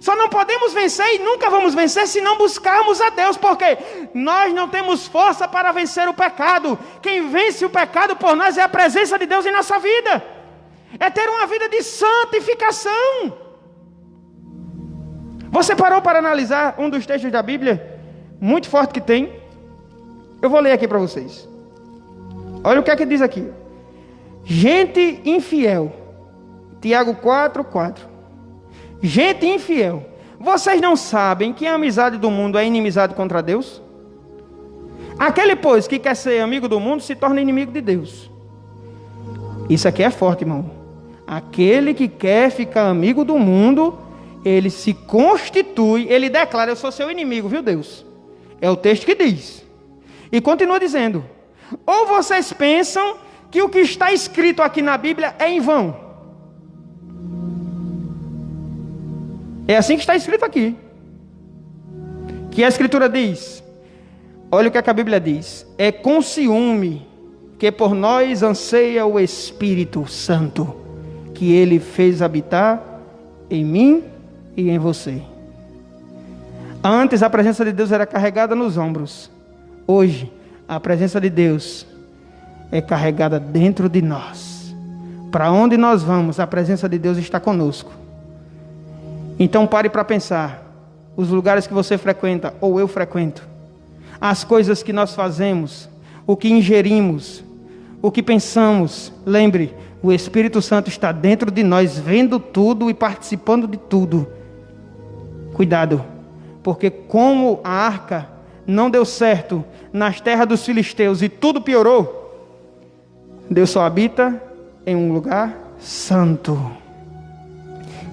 Só não podemos vencer e nunca vamos vencer se não buscarmos a Deus, porque nós não temos força para vencer o pecado. Quem vence o pecado por nós é a presença de Deus em nossa vida. É ter uma vida de santificação. Você parou para analisar um dos textos da Bíblia muito forte que tem? Eu vou ler aqui para vocês. Olha o que é que diz aqui. Gente infiel. Tiago 4:4. Gente infiel. Vocês não sabem que a amizade do mundo é inimizade contra Deus? Aquele, pois, que quer ser amigo do mundo se torna inimigo de Deus. Isso aqui é forte, irmão. Aquele que quer ficar amigo do mundo, ele se constitui, ele declara: eu sou seu inimigo, viu, Deus? É o texto que diz. E continua dizendo: ou vocês pensam que o que está escrito aqui na Bíblia é em vão? É assim que está escrito aqui. Que a Escritura diz. Olha o que a Bíblia diz. É com ciúme que por nós anseia o Espírito Santo, que Ele fez habitar em mim e em você. Antes a presença de Deus era carregada nos ombros. Hoje a presença de Deus é carregada dentro de nós. Para onde nós vamos, a presença de Deus está conosco. Então pare para pensar. Os lugares que você frequenta ou eu frequento, as coisas que nós fazemos, o que ingerimos, o que pensamos. Lembre, o Espírito Santo está dentro de nós, vendo tudo e participando de tudo. Cuidado, porque como a arca não deu certo nas terras dos filisteus e tudo piorou, Deus só habita em um lugar santo.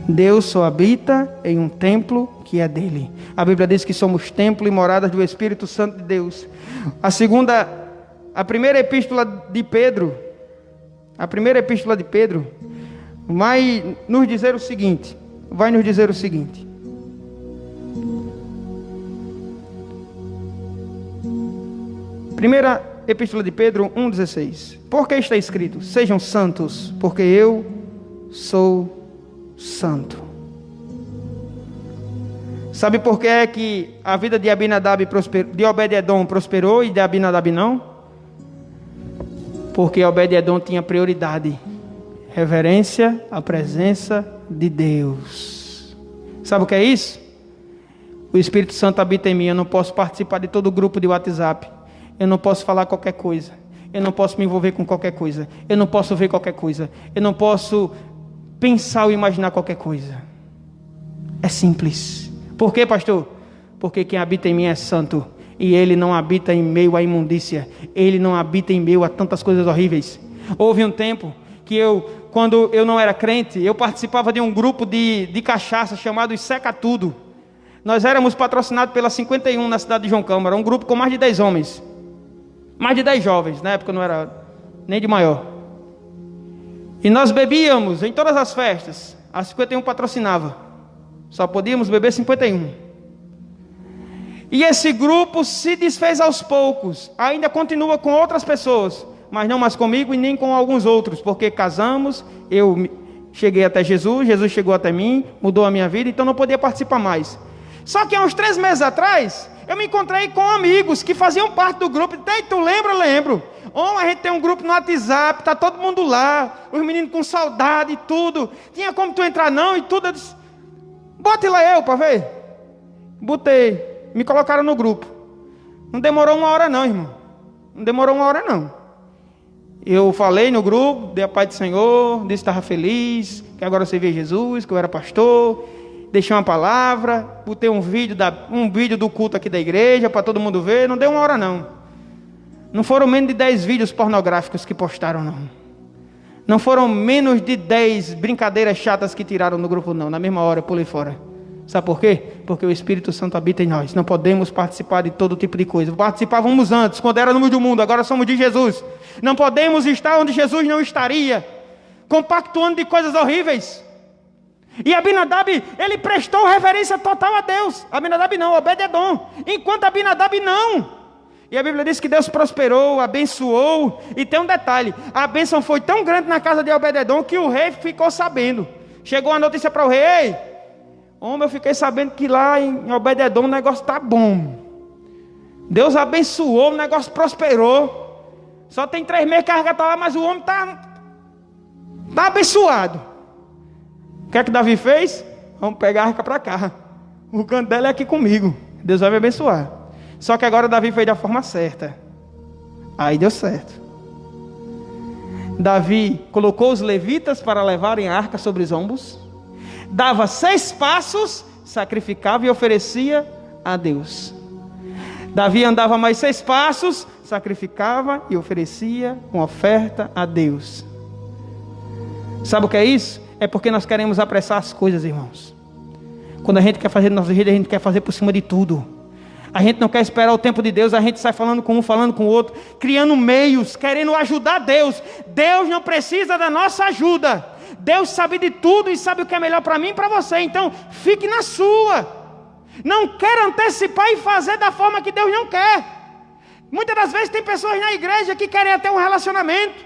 Deus só habita em um templo que é dele. A Bíblia diz que somos templo e moradas do Espírito Santo de Deus. A primeira epístola de Pedro vai nos dizer o seguinte. Primeira epístola de Pedro 1,16. Porque está escrito: sejam santos, porque eu sou santo. Sabe por que é que a vida de de Obed-edom prosperou e de Abinadab não? Porque Obed-edom tinha prioridade, reverência à presença de Deus. Sabe o que é isso? O Espírito Santo habita em mim. Eu não posso participar de todo o grupo de WhatsApp. Eu não posso falar qualquer coisa. Eu não posso me envolver com qualquer coisa. Eu não posso ver qualquer coisa. Eu não posso pensar ou imaginar qualquer coisa. É simples. Por quê, pastor? Porque quem habita em mim é santo. E ele não habita em meio à imundícia. Ele não habita em meio a tantas coisas horríveis. Houve um tempo que quando eu não era crente, eu participava de um grupo de cachaça chamado Seca Tudo. Nós éramos patrocinados pela 51 na cidade de João Câmara. Um grupo com mais de 10 homens. Mais de 10 jovens. Na época eu não era nem de maior. E nós bebíamos em todas as festas. A 51 patrocinava. Só podíamos beber 51. E esse grupo se desfez aos poucos. Ainda continua com outras pessoas, mas não mais comigo e nem com alguns outros, porque casamos, eu cheguei até Jesus, Jesus chegou até mim, mudou a minha vida, então não podia participar mais. Só que há uns 3 meses atrás, eu me encontrei com amigos que faziam parte do grupo. E tu lembra? Lembro. A gente tem um grupo no WhatsApp, tá todo mundo lá, os meninos com saudade e tudo. Tinha como tu entrar não? E tudo. Eu disse: bote lá eu para ver. Botei, me colocaram no grupo. Não demorou 1 hora não, irmão. Não demorou 1 hora não. Eu falei no grupo, dei a paz do Senhor, disse que estava feliz, que agora eu servia Jesus, que eu era pastor. Deixei uma palavra, botei um vídeo do culto aqui da igreja para todo mundo ver. Não deu 1 hora não. Não foram menos de 10 vídeos pornográficos que postaram não. Não foram menos de 10 brincadeiras chatas que tiraram no grupo, não. Na mesma hora eu pulei fora. Sabe por quê? Porque o Espírito Santo habita em nós. Não podemos participar de todo tipo de coisa. Participávamos antes, quando éramos do mundo. Agora somos de Jesus. Não podemos estar onde Jesus não estaria, compactuando de coisas horríveis. E Abinadab, ele prestou reverência total a Deus. Abinadab não, Obed-edom. Enquanto Abinadab não. E a Bíblia diz que Deus prosperou, abençoou. E tem um detalhe: a bênção foi tão grande na casa de Obed-edom que o rei ficou sabendo. Chegou a notícia para o rei: ei, homem, eu fiquei sabendo que lá em Obed-edom o negócio está bom. Deus abençoou, o negócio prosperou. Só tem 3 meses que a arca está lá, mas o homem está abençoado. O que é que Davi fez? Vamos pegar a arca para cá. O canto dela é aqui comigo. Deus vai me abençoar. Só que agora Davi fez da forma certa. Aí deu certo. Davi colocou os levitas para levarem a arca sobre os ombros. Dava 6 passos, sacrificava e oferecia a Deus. Davi andava mais 6 passos, sacrificava e oferecia uma oferta a Deus. Sabe o que é isso? É porque nós queremos apressar as coisas, irmãos. Quando a gente quer fazer do nosso jeito, a gente quer fazer por cima de tudo. A gente não quer esperar o tempo de Deus, a gente sai falando com um, falando com o outro, criando meios, querendo ajudar Deus. Deus não precisa da nossa ajuda. Deus sabe de tudo e sabe o que é melhor para mim e para você. Então, fique na sua. Não quer antecipar e fazer da forma que Deus não quer. Muitas das vezes tem pessoas na igreja que querem ter um relacionamento,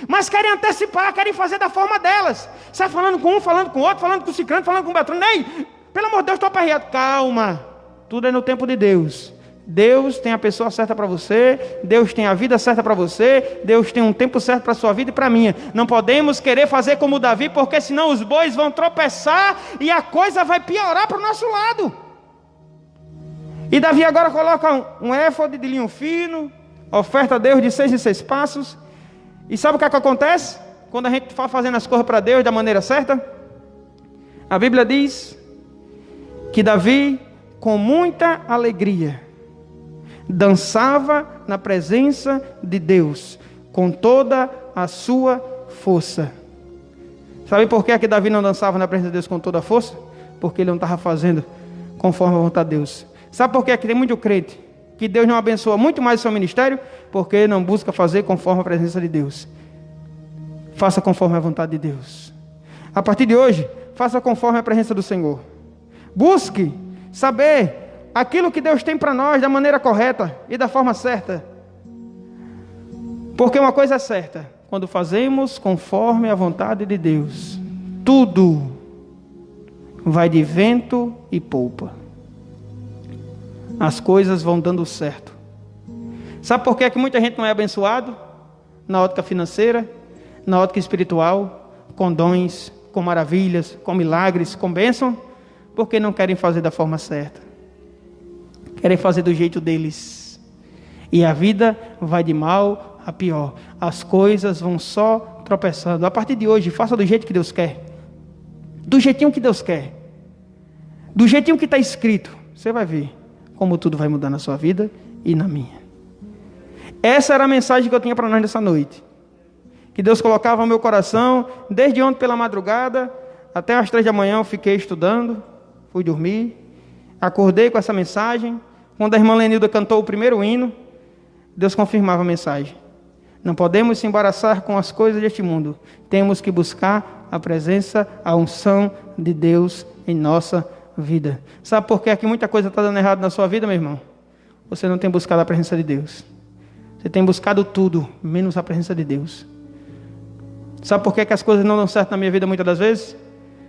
mas querem antecipar, querem fazer da forma delas. Sai falando com um, falando com o outro, falando com o ciclano, falando com o beltrano. Ei, pelo amor de Deus, estou aperreado. Calma. Tudo é no tempo de Deus. Deus tem a pessoa certa para você. Deus tem a vida certa para você. Deus tem um tempo certo para a sua vida e para a minha. Não podemos querer fazer como Davi, porque senão os bois vão tropeçar e a coisa vai piorar para o nosso lado. E Davi agora coloca um éfode de linho fino, oferta a Deus de 6 em 6 passos. E sabe o que é que acontece? Quando a gente está fazendo as coisas para Deus da maneira certa? A Bíblia diz que Davi, com muita alegria, dançava na presença de Deus, com toda a sua força. Sabe por que Davi não dançava na presença de Deus com toda a força? Porque ele não estava fazendo conforme a vontade de Deus. Sabe por que tem muito crente que Deus não abençoa muito mais o seu ministério? Porque não busca fazer conforme a presença de Deus. Faça conforme a vontade de Deus. A partir de hoje, faça conforme a presença do Senhor. Busque saber aquilo que Deus tem para nós da maneira correta e da forma certa. Porque uma coisa é certa: quando fazemos conforme a vontade de Deus, tudo vai de vento e polpa. As coisas vão dando certo. Sabe por que muita gente não é abençoado? Na ótica financeira, na ótica espiritual, com dons, com maravilhas, com milagres, com bênção? Porque não querem fazer da forma certa. Querem fazer do jeito deles. E a vida vai de mal a pior. As coisas vão só tropeçando. A partir de hoje, faça do jeito que Deus quer. Do jeitinho que Deus quer. Do jeitinho que está escrito. Você vai ver como tudo vai mudar na sua vida e na minha. Essa era a mensagem que eu tinha para nós nessa noite. Que Deus colocava no meu coração. Desde ontem pela madrugada até as 3 da manhã eu fiquei estudando. Fui dormir. Acordei com essa mensagem. Quando a irmã Lenilda cantou o primeiro hino, Deus confirmava a mensagem. Não podemos se embaraçar com as coisas deste mundo. Temos que buscar a presença, a unção de Deus em nossa vida. Sabe por que muita coisa está dando errado na sua vida, meu irmão? Você não tem buscado a presença de Deus. Você tem buscado tudo, menos a presença de Deus. Sabe por que as coisas não dão certo na minha vida muitas das vezes?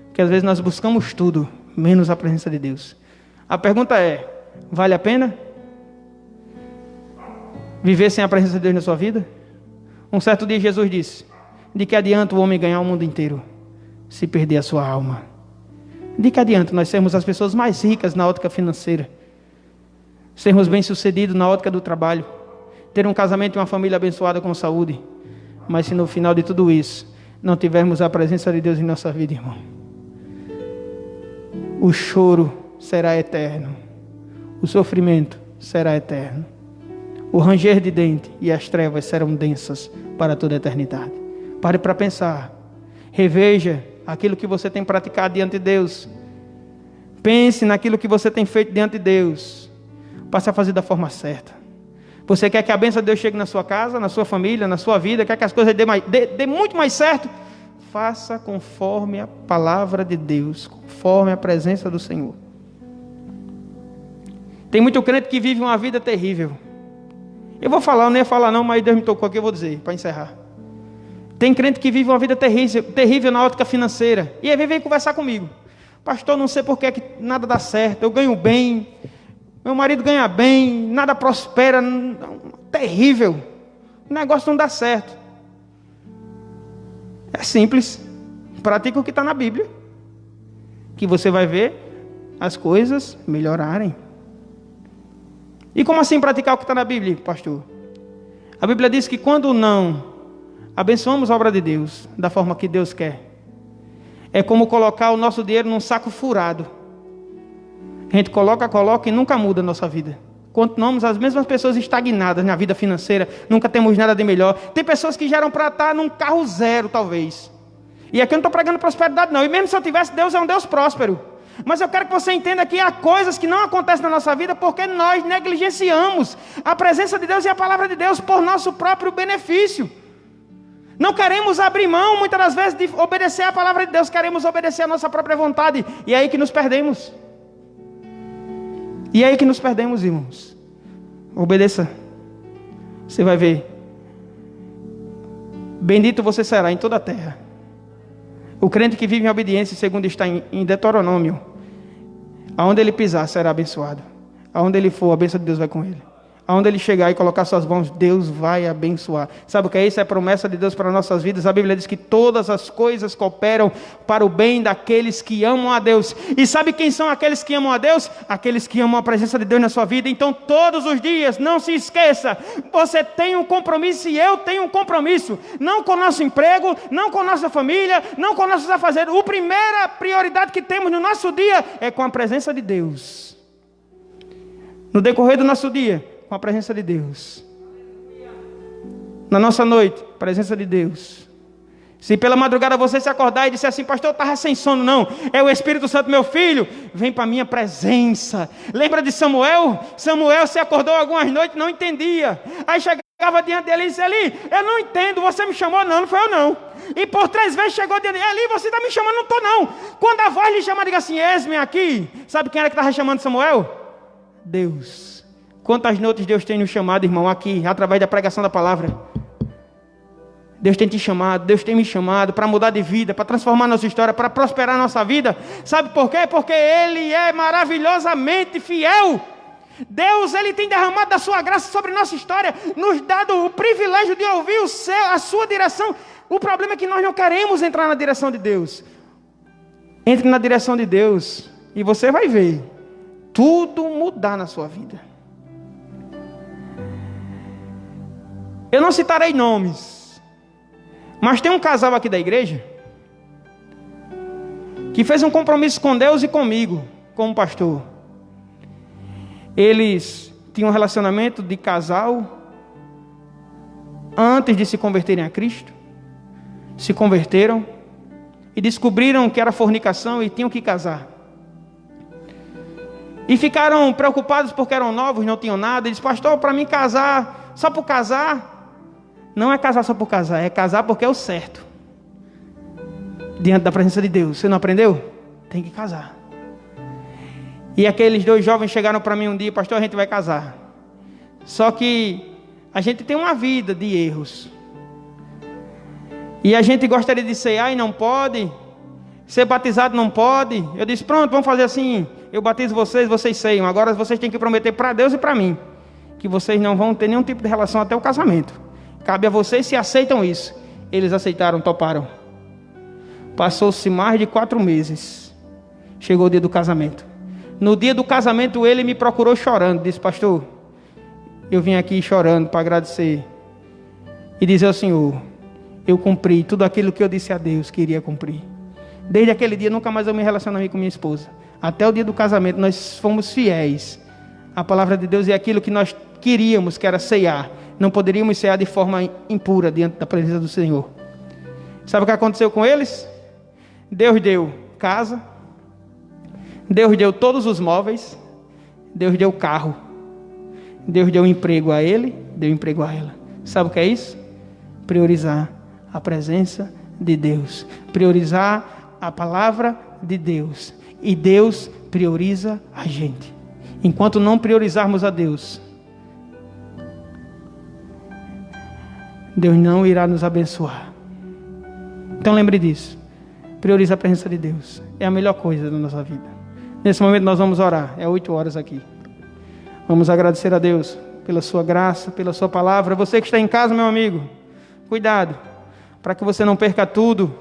Porque às vezes nós buscamos tudo, menos a presença de Deus. A pergunta é: vale a pena viver sem a presença de Deus na sua vida? Um certo dia Jesus disse: de que adianta o homem ganhar o mundo inteiro se perder a sua alma? De que adianta nós sermos as pessoas mais ricas na ótica financeira, sermos bem-sucedidos na ótica do trabalho, ter um casamento e uma família abençoada com saúde, mas se no final de tudo isso não tivermos a presença de Deus em nossa vida, irmão, o choro será eterno, o sofrimento será eterno, o ranger de dente e as trevas serão densas para toda a eternidade. Pare para pensar. Reveja aquilo que você tem praticado diante de Deus. Pense naquilo que você tem feito diante de Deus. Passe a fazer da forma certa. Você quer que a bênção de Deus chegue na sua casa, na sua família, na sua vida, quer que as coisas dê muito mais certo? Faça conforme a palavra de Deus, conforme a presença do Senhor. Tem muito crente que vive uma vida terrível. Eu vou falar, eu não ia falar não, mas Deus me tocou aqui, eu vou dizer, para encerrar. Tem crente que vive uma vida terrível na ótica financeira. E aí vem conversar comigo. Pastor, não sei por que nada dá certo, eu ganho bem, meu marido ganha bem, nada prospera, terrível. O negócio não dá certo. É simples. Pratica o que está na Bíblia, que você vai ver as coisas melhorarem. E como assim praticar o que está na Bíblia, pastor? A Bíblia diz que quando não abençoamos a obra de Deus da forma que Deus quer, é como colocar o nosso dinheiro num saco furado. A gente coloca e nunca muda a nossa vida. Continuamos as mesmas pessoas estagnadas na vida financeira, nunca temos nada de melhor. Tem pessoas que já eram para estar num carro zero, talvez. E aqui eu não estou pregando prosperidade não, e mesmo se eu tivesse, Deus é um Deus próspero. Mas eu quero que você entenda que há coisas que não acontecem na nossa vida porque nós negligenciamos a presença de Deus e a palavra de Deus por nosso próprio benefício. Não queremos abrir mão, muitas das vezes, de obedecer a palavra de Deus, queremos obedecer a nossa própria vontade, e é aí que nos perdemos. E é aí que nos perdemos, irmãos. Obedeça. Você vai ver. Bendito você será em toda a terra. O crente que vive em obediência, segundo está em Deuteronômio, aonde ele pisar será abençoado. Aonde ele for, a bênção de Deus vai com ele. Aonde ele chegar e colocar suas mãos, Deus vai abençoar. Sabe o que é isso? É a promessa de Deus para nossas vidas. A Bíblia diz que todas as coisas cooperam para o bem daqueles que amam a Deus. E sabe quem são aqueles que amam a Deus? Aqueles que amam a presença de Deus na sua vida. Então todos os dias, não se esqueça, você tem um compromisso e eu tenho um compromisso. Não com o nosso emprego, não com a nossa família, não com nossos afazeres. A primeira prioridade que temos no nosso dia é com a presença de Deus. No decorrer do nosso dia, com a presença de Deus. Na nossa noite, presença de Deus. Se pela madrugada você se acordar e disser assim, pastor, eu estava sem sono, não. É o Espírito Santo, meu filho, vem para a minha presença. Lembra de Samuel? Samuel se acordou algumas noites, não entendia. Aí chegava diante dele e disse, Eli, eu não entendo, você me chamou? Não, não foi eu não. E por 3 vezes chegou diante dele, Eli, você está me chamando? Não estou não. Quando a voz lhe chama, diga assim, eis-me aqui. Sabe quem era que estava chamando Samuel? Deus. Quantas noites Deus tem nos chamado, irmão, aqui, através da pregação da palavra. Deus tem te chamado, Deus tem me chamado para mudar de vida, para transformar nossa história, para prosperar nossa vida. Sabe por quê? Porque Ele é maravilhosamente fiel. Deus, Ele tem derramado a sua graça sobre nossa história, nos dado o privilégio de ouvir o céu, a sua direção. O problema é que nós não queremos entrar na direção de Deus. Entre na direção de Deus e você vai ver tudo mudar na sua vida. Eu não citarei nomes, mas tem um casal aqui da igreja que fez um compromisso com Deus e comigo, como pastor. Eles tinham um relacionamento de casal antes de se converterem a Cristo. Se converteram e descobriram que era fornicação e tinham que casar. E ficaram preocupados porque eram novos, não tinham nada. E disse, pastor, para mim casar, só por casar... Não é casar só por casar, é casar porque é o certo. Diante da presença de Deus. Você não aprendeu? Tem que casar. E aqueles 2 jovens chegaram para mim um dia, pastor, a gente vai casar. Só que a gente tem uma vida de erros. E a gente gostaria de ceiar e não pode. Ser batizado não pode. Eu disse, pronto, vamos fazer assim. Eu batizo vocês, vocês ceiam. Agora vocês têm que prometer para Deus e para mim que vocês não vão ter nenhum tipo de relação até o casamento. Cabe a vocês se aceitam isso. Eles aceitaram, toparam. Passou-se mais de 4 meses. Chegou o dia do casamento. No dia do casamento ele me procurou chorando. Disse, pastor, eu vim aqui chorando para agradecer. E dizer ao Senhor, eu cumpri tudo aquilo que eu disse a Deus que iria cumprir. Desde aquele dia nunca mais eu me relacionei com minha esposa. Até o dia do casamento nós fomos fiéis. A palavra de Deus é aquilo que nós queríamos, que era ceiar. Não poderíamos cear de forma impura diante da presença do Senhor. Sabe o que aconteceu com eles? Deus deu casa, Deus deu todos os móveis, Deus deu carro, Deus deu emprego a ele, deu emprego a ela. Sabe o que é isso? Priorizar a presença de Deus, priorizar a palavra de Deus. E Deus prioriza a gente. Enquanto não priorizarmos a Deus, Deus não irá nos abençoar. Então lembre disso. Priorize a presença de Deus. É a melhor coisa da nossa vida. Nesse momento nós vamos orar. É 8 horas aqui. Vamos agradecer a Deus pela sua graça, pela sua palavra. Você que está em casa, meu amigo, cuidado, para que você não perca tudo.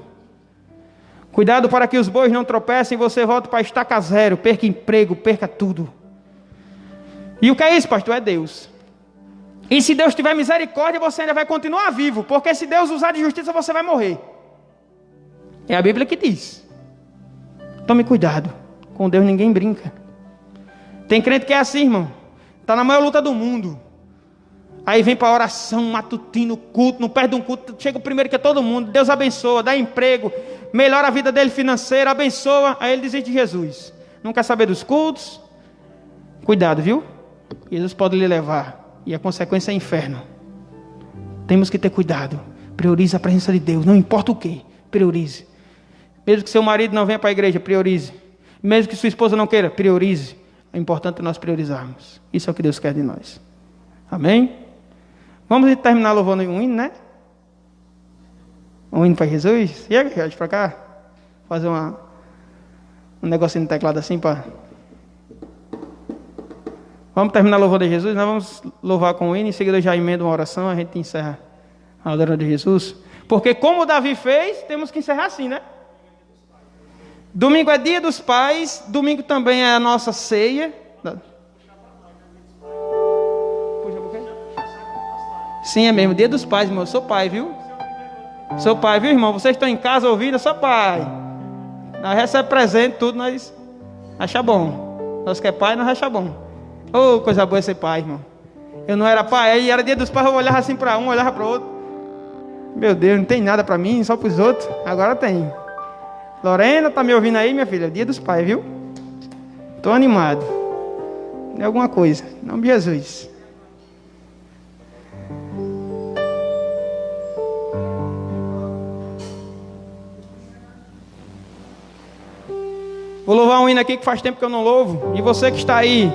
Cuidado para que os bois não tropecem e você volte para a estaca zero, perca emprego, perca tudo. E o que é isso, pastor? É Deus. E se Deus tiver misericórdia, você ainda vai continuar vivo, porque se Deus usar de justiça, você vai morrer. É a Bíblia que diz. Tome cuidado. Com Deus ninguém brinca. Tem crente que é assim, irmão. Está na maior luta do mundo. Aí vem para a oração, matutino, culto, não perde um culto. Chega o primeiro que é todo mundo. Deus abençoa, dá emprego, melhora a vida dele financeira, abençoa. Aí ele desiste de Jesus. Não quer saber dos cultos? Cuidado, viu? Jesus pode lhe levar. E a consequência é inferno. Temos que ter cuidado. Priorize a presença de Deus. Não importa o que. Priorize. Mesmo que seu marido não venha para a igreja, priorize. Mesmo que sua esposa não queira, priorize. É importante nós priorizarmos. Isso é o que Deus quer de nós. Amém? Vamos terminar louvando um hino, né? Um hino para Jesus. E aí, para cá. Fazer um negocinho no teclado assim para... Vamos terminar louvando a Jesus. Nós vamos louvar com o hino. Em seguida eu já emendo uma oração. A gente encerra a adoração de Jesus. Porque como Davi fez, temos que encerrar assim, né? Domingo é dia dos pais. Domingo também é a nossa ceia. Sim, é mesmo. Dia dos pais, irmão. Eu sou pai, viu? Sou pai, viu, irmão? Vocês estão em casa ouvindo, eu sou pai. Nós recebemos presente, tudo, nós acha bom. Nós que é pai, nós acha bom. Oh, coisa boa ser pai, irmão. Eu não era pai, aí era dia dos pais, eu olhava assim para um, olhava para o outro. Meu Deus, não tem nada para mim, só para os outros. Agora tem. Lorena, tá me ouvindo aí, minha filha? Dia dos pais, viu? Tô animado. É alguma coisa. Em nome de Jesus. Vou louvar um hino aqui que faz tempo que eu não louvo. E você que está aí,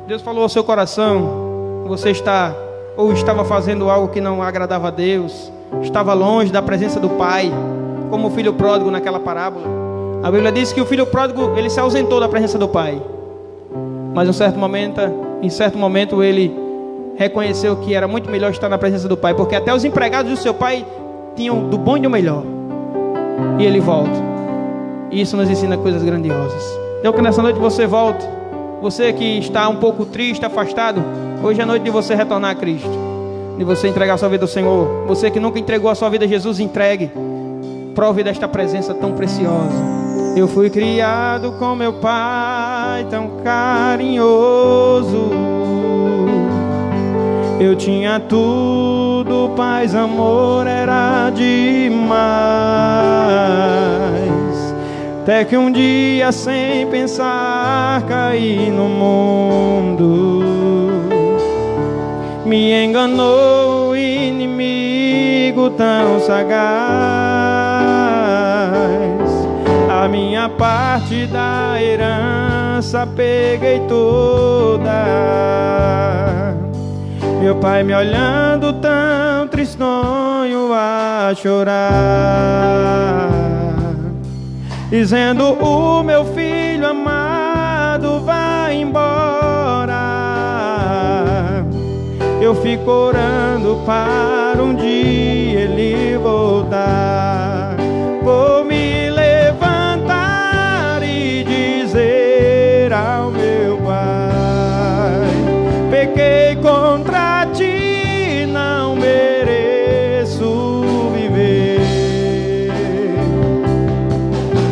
Deus falou ao seu coração. Você está ou estava fazendo algo que não agradava a Deus, estava longe da presença do Pai, como o filho pródigo naquela parábola. A Bíblia diz que o filho pródigo, ele se ausentou da presença do Pai. Mas em certo momento ele reconheceu que era muito melhor estar na presença do Pai, porque até os empregados do seu pai tinham do bom e do melhor. E ele volta. E isso nos ensina coisas grandiosas. Então que nessa noite você volte. Você que está um pouco triste, afastado, hoje é noite de você retornar a Cristo, de você entregar a sua vida ao Senhor. Você que nunca entregou a sua vida a Jesus, entregue. Prove desta presença tão preciosa. Eu fui criado com meu pai tão carinhoso. Eu tinha tudo, paz, amor, era demais. Até que um dia, sem pensar, caí no mundo. Me enganou o inimigo tão sagaz. A minha parte da herança peguei toda. Meu pai me olhando tão tristonho a chorar, dizendo: o meu filho amado vai embora. Eu fico orando para um dia ele voltar. Vou me levantar e dizer ao meu pai: pequei contra ti, não mereço viver.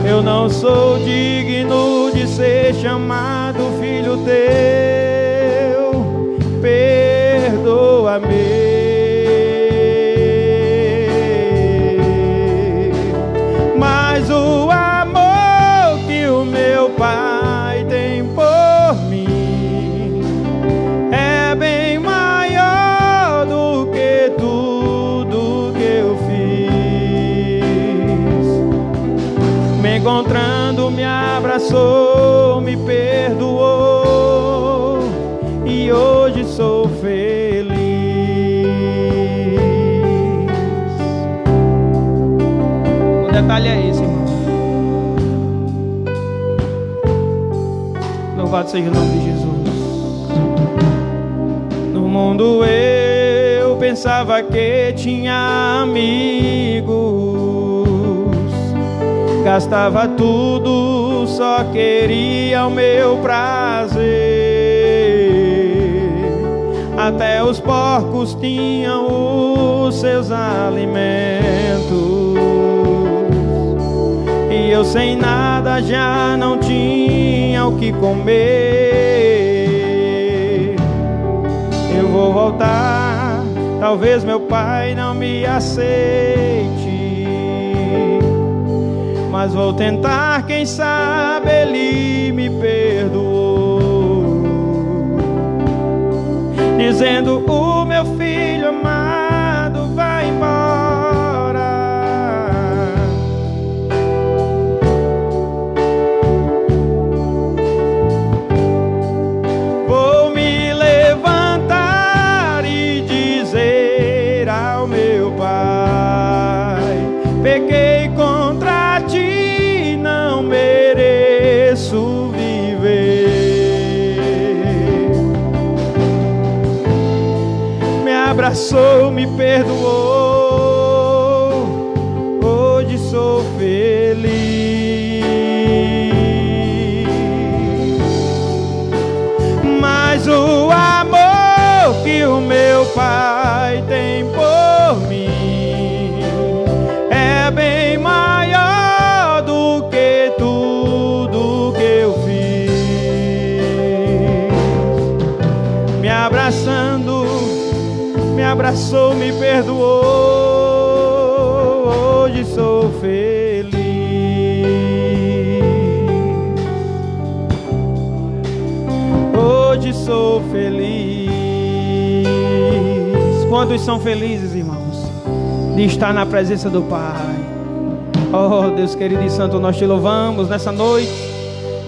Eu não sou digno de ser chamado filho teu, perdoa-me. abraçou, me perdoou e hoje sou feliz. O detalhe é esse, irmão. Louvado seja o nome de Jesus. No mundo eu pensava que tinha amigos, gastava tudo, só queria o meu prazer. Até os porcos tinham os seus alimentos, e eu sem nada já não tinha o que comer. Eu vou voltar, talvez meu pai não me aceite, mas vou tentar, quem sabe ele me perdoou, dizendo: o meu filho amado vai embora. Vou me levantar e dizer ao meu pai: pequei contra ti, não mereço viver. Me abraçou, me perdoou, hoje sou feliz. Mas o amor que o meu pai tem por mim é bem maior do que tudo que eu fiz. Me abraçando, me abraçou, me perdoou, hoje sou feliz. Hoje sou feliz. Quantos são felizes, irmãos, de estar na presença do Pai? Oh, Deus querido e santo, nós te louvamos nessa noite.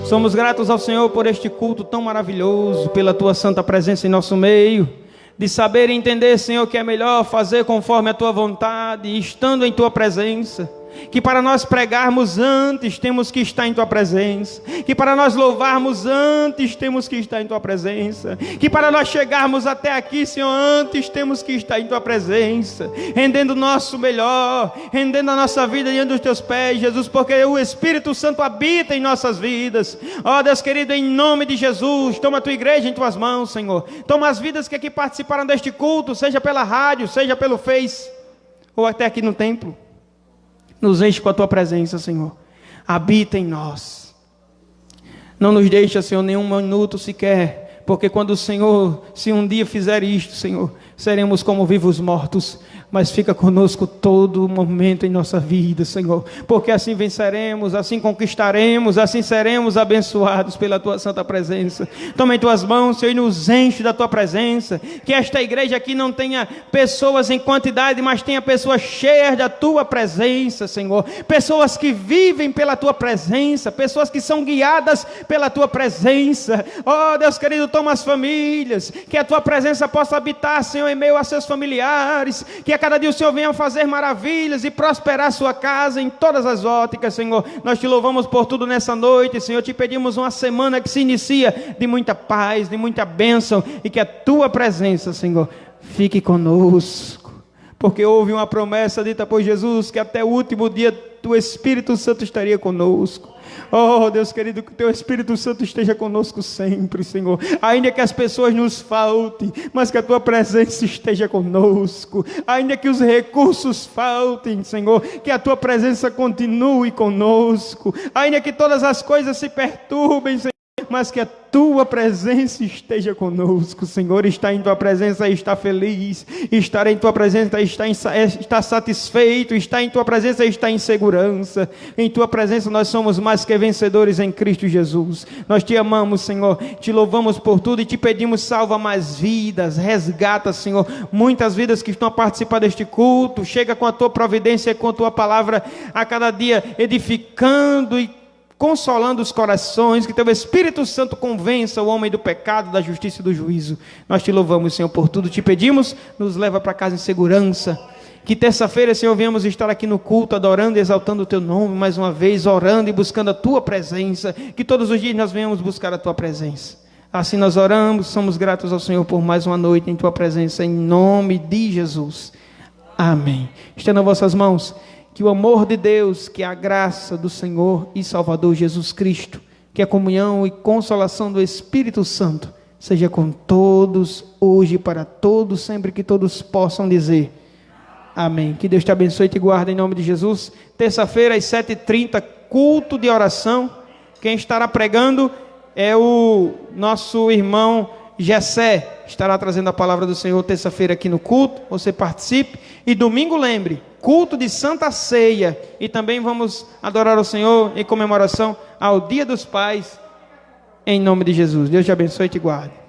Somos gratos ao Senhor por este culto tão maravilhoso, pela tua santa presença em nosso meio, de saber e entender, Senhor, que é melhor fazer conforme a tua vontade, estando em tua presença. Que para nós pregarmos antes temos que estar em tua presença, que para nós louvarmos antes temos que estar em tua presença, que para nós chegarmos até aqui, Senhor, antes temos que estar em tua presença, rendendo o nosso melhor, rendendo a nossa vida diante dos teus pés, Jesus, porque o Espírito Santo habita em nossas vidas. Ó Deus querido, em nome de Jesus, toma a tua igreja em tuas mãos, Senhor. Toma as vidas que aqui participaram deste culto, seja pela rádio, seja pelo Face, ou até aqui no templo. Nos enche com a tua presença, Senhor. Habita em nós. Não nos deixa, Senhor, nenhum minuto sequer, porque quando o Senhor, se um dia fizer isto, Senhor, seremos como vivos mortos. Mas fica conosco todo momento em nossa vida, Senhor, porque assim venceremos, assim conquistaremos, assim seremos abençoados pela tua santa presença. Toma em tuas mãos, Senhor, e nos enche da tua presença. Que esta igreja aqui não tenha pessoas em quantidade, mas tenha pessoas cheias da tua presença, Senhor. Pessoas que vivem pela tua presença, pessoas que são guiadas pela tua presença. Oh Deus querido, toma as famílias, que a tua presença possa habitar, Senhor, em meio a seus familiares, que a cada dia o Senhor venha fazer maravilhas e prosperar a sua casa em todas as óticas, Senhor. Nós te louvamos por tudo nessa noite, Senhor. Te pedimos uma semana que se inicia de muita paz, de muita bênção, e que a tua presença, Senhor, fique conosco, porque houve uma promessa dita por Jesus, que até o último dia o Espírito Santo estaria conosco. Oh Deus querido, que o teu Espírito Santo esteja conosco sempre, Senhor. Ainda que as pessoas nos faltem, mas que a tua presença esteja conosco. Ainda que os recursos faltem, Senhor, que a tua presença continue conosco. Ainda que todas as coisas se perturbem, Senhor, mas que a tua presença esteja conosco, Senhor. Estar em tua presença e estar feliz, estar em tua presença e estar satisfeito, estar em tua presença e estar em segurança. Em tua presença nós somos mais que vencedores em Cristo Jesus. Nós te amamos, Senhor, te louvamos por tudo e te pedimos: salva mais vidas, resgata, Senhor, muitas vidas que estão a participar deste culto. Chega com a tua providência e com a tua palavra a cada dia, edificando e consolando os corações, que teu Espírito Santo convença o homem do pecado, da justiça e do juízo. Nós te louvamos, Senhor, por tudo. Te pedimos, nos leva para casa em segurança. Que terça-feira, Senhor, venhamos estar aqui no culto, adorando e exaltando o teu nome, mais uma vez, orando e buscando a tua presença. Que todos os dias nós venhamos buscar a tua presença. Assim nós oramos, somos gratos ao Senhor por mais uma noite em tua presença, em nome de Jesus. Amém. Estenda nas vossas mãos. Que o amor de Deus, que a graça do Senhor e Salvador Jesus Cristo, que a comunhão e consolação do Espírito Santo seja com todos, hoje e para todos, sempre que todos possam dizer amém. Que Deus te abençoe e te guarde em nome de Jesus. Terça-feira às 7h30, culto de oração. Quem estará pregando é o nosso irmão Gessé. Estará trazendo a palavra do Senhor terça-feira aqui no culto. Você participe. E domingo, lembre, culto de Santa Ceia. E também vamos adorar o Senhor em comemoração ao Dia dos Pais, em nome de Jesus. Deus te abençoe e te guarde.